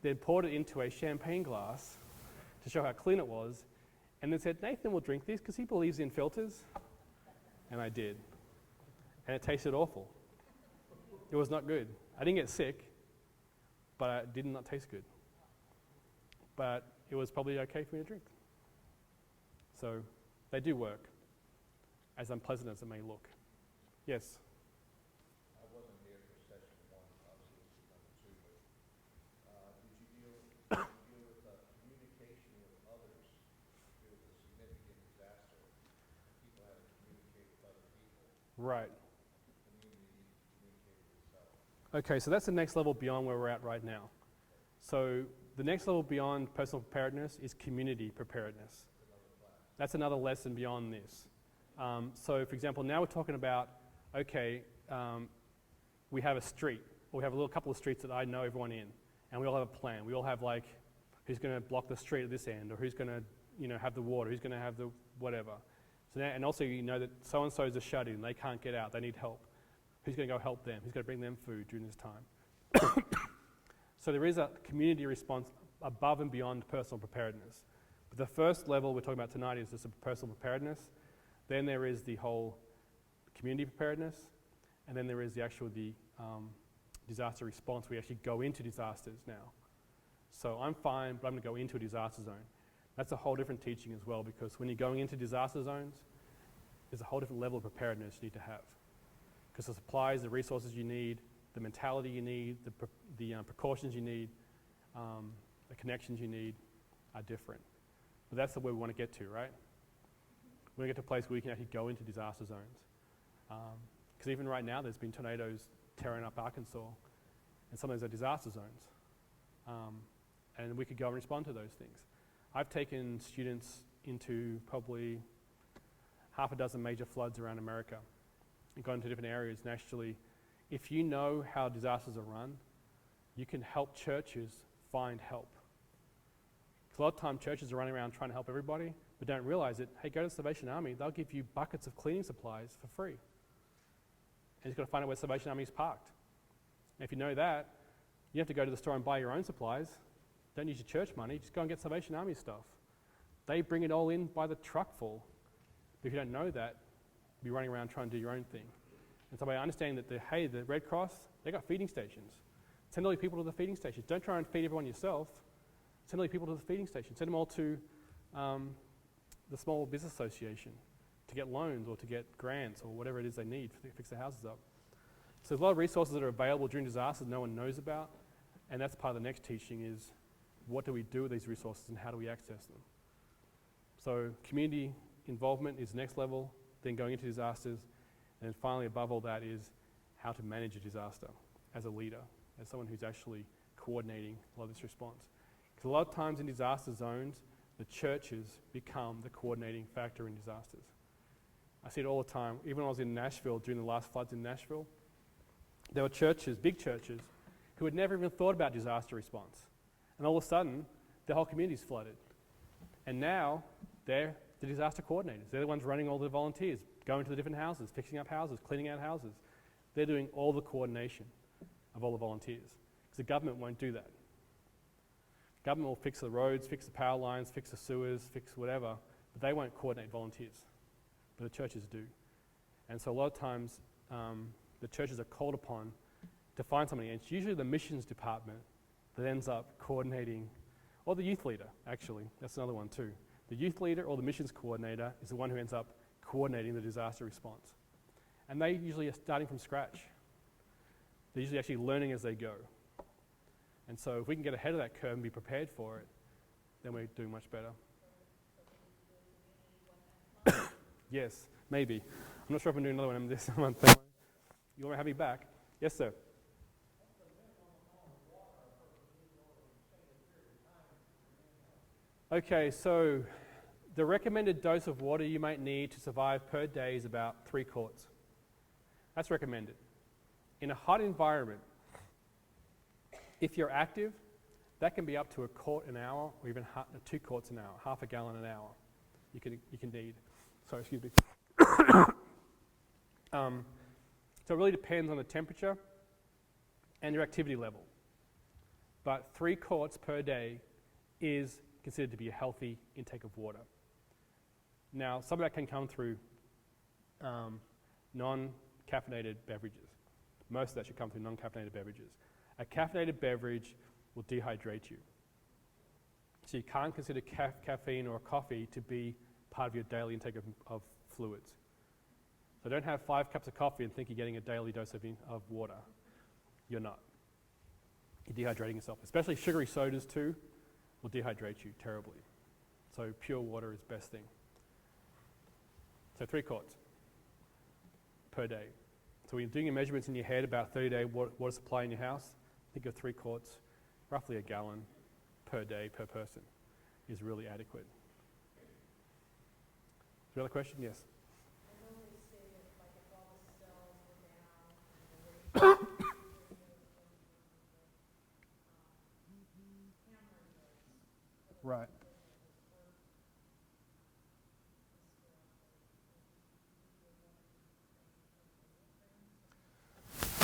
They poured it into a champagne glass to show how clean it was, and then said, Nathan will drink this because he believes in filters. And I did. and it tasted awful. It was not good. I didn't get sick, but it did not taste good. But it was probably okay for me to drink. So they do work, as unpleasant as it may look. Yes? I wasn't here for session one, obviously this is number two, but did you deal with communication with others? It was a significant disaster. People had to communicate with other people. Right. The community needed to communicate with itself. Okay, so that's the next level beyond where we're at right now. So the next level beyond personal preparedness is community preparedness. That's another lesson beyond this. So for example, now we're talking about, okay, we have a street, or we have a little couple of streets that I know everyone in, and we all have a plan. We all have like, who's going to block the street at this end, or who's going to, have the water, who's going to have the whatever. So now, and also you know that so-and-so's are shut in, they can't get out, they need help. Who's going to go help them? Who's going to bring them food during this time? So there is a community response above and beyond personal preparedness. But the first level we're talking about tonight is just personal preparedness. Then there is the whole community preparedness, and then there is the disaster response. We actually go into disasters now. So I'm fine, but I'm going to go into a disaster zone. That's a whole different teaching as well, because when you're going into disaster zones, there's a whole different level of preparedness you need to have. Because the supplies, the resources you need, the mentality you need, the precautions you need, the connections you need are different. But that's the way we want to get to, right? We want to get to a place where we can actually go into disaster zones. Because even right now, there's been tornadoes tearing up Arkansas, and some of those are disaster zones. And we could go and respond to those things. I've taken students into probably half a dozen major floods around America and gone to different areas. And actually, if you know how disasters are run, you can help churches find help. Because a lot of time churches are running around trying to help everybody, but don't realize it. Hey, go to the Salvation Army. They'll give you buckets of cleaning supplies for free. And you've got to find out where Salvation Army is parked. And if you know that, you have to go to the store and buy your own supplies. Don't use your church money. Just go and get Salvation Army stuff. They bring it all in by the truckful. But if you don't know that, you'll be running around trying to do your own thing. And so by understanding that, the Red Cross, they got feeding stations. Send all your people to the feeding stations. Don't try and feed everyone yourself. Send all your people to the feeding station. Send them all to the Small Business Association to get loans or to get grants or whatever it is they need to fix their houses up. So there's a lot of resources that are available during disasters no one knows about, and that's part of the next teaching is what do we do with these resources and how do we access them? So community involvement is the next level, then going into disasters, and then finally above all that is how to manage a disaster as a leader, as someone who's actually coordinating a lot of this response. Because a lot of times in disaster zones, the churches become the coordinating factor in disasters. I see it all the time. Even when I was in Nashville during the last floods in Nashville, there were churches, big churches, who had never even thought about disaster response. And all of a sudden, the whole community's flooded. And now, they're the disaster coordinators. They're the ones running all the volunteers, going to the different houses, fixing up houses, cleaning out houses. They're doing all the coordination of all the volunteers. Because the government won't do that. Government will fix the roads, fix the power lines, fix the sewers, fix whatever, but they won't coordinate volunteers. But the churches do. And so a lot of times, the churches are called upon to find somebody, and it's usually the missions department that ends up coordinating, or the youth leader, actually. That's another one too. The youth leader or the missions coordinator is the one who ends up coordinating the disaster response. And they usually are starting from scratch. They're usually actually learning as they go. And so if we can get ahead of that curve and be prepared for it, then we're doing much better. Yes, maybe. I'm not sure if I'm doing another one this month. You want to have me back? Yes, sir. Okay, so the recommended dose of water you might need to survive per day is about 3 quarts. That's recommended. In a hot environment, if you're active, that can be up to 1 quart an hour or even 2 quarts an hour, half a gallon an hour you can need. Sorry, excuse me. So it really depends on the temperature and your activity level. But 3 quarts per day is considered to be a healthy intake of water. Now, some of that can come through non-caffeinated caffeinated beverages. Most of that should come through non-caffeinated beverages. A caffeinated beverage will dehydrate you. So you can't consider caffeine or coffee to be part of your daily intake of fluids. So don't have 5 cups of coffee and think you're getting a daily dose of water. You're not. You're dehydrating yourself. Especially sugary sodas too will dehydrate you terribly. So pure water is best thing. So 3 quarts per day. So when you're doing your measurements in your head about 30-day water supply in your house, think of 3 quarts, roughly a gallon per day per person is really adequate. Is there another question? Yes. I normally say that like if all the cells were down and the radiation Right.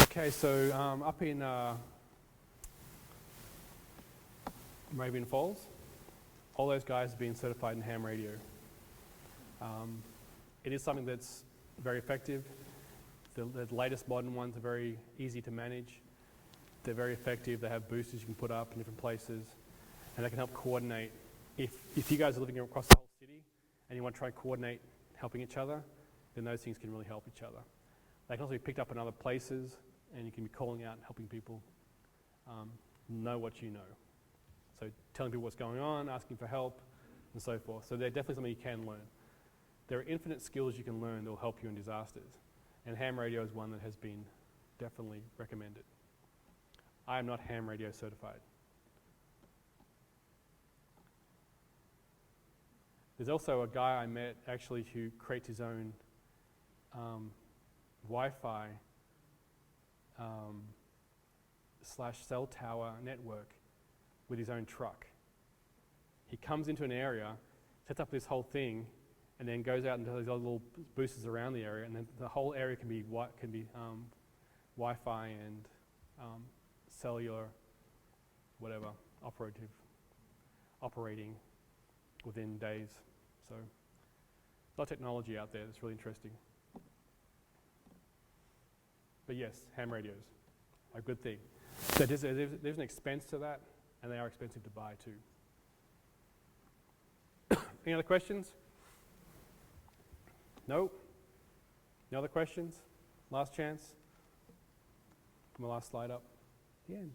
Okay, so up in Raven Falls, all those guys have been certified in ham radio. It is something that's very effective. The latest modern ones are very easy to manage. They're very effective. They have boosters you can put up in different places, and they can help coordinate. If you guys are living across the whole city and you want to try and coordinate helping each other, then those things can really help each other. They can also be picked up in other places, and you can be calling out and helping people know what you know. So telling people what's going on, asking for help, and so forth. So they're definitely something you can learn. There are infinite skills you can learn that will help you in disasters, and ham radio is one that has been definitely recommended. I am not ham radio certified. There's also a guy I met actually who creates his own Wi-Fi / cell tower network with his own truck. He comes into an area, sets up this whole thing, and then goes out and does these other little boosters around the area, and then the whole area can be Wi-Fi and cellular, whatever, operating within days. So a lot of technology out there that's really interesting. But yes, ham radios are a good thing. So there's an expense to that, and they are expensive to buy too. Any other questions? No? No other questions? Last chance? Put my last slide up. The end.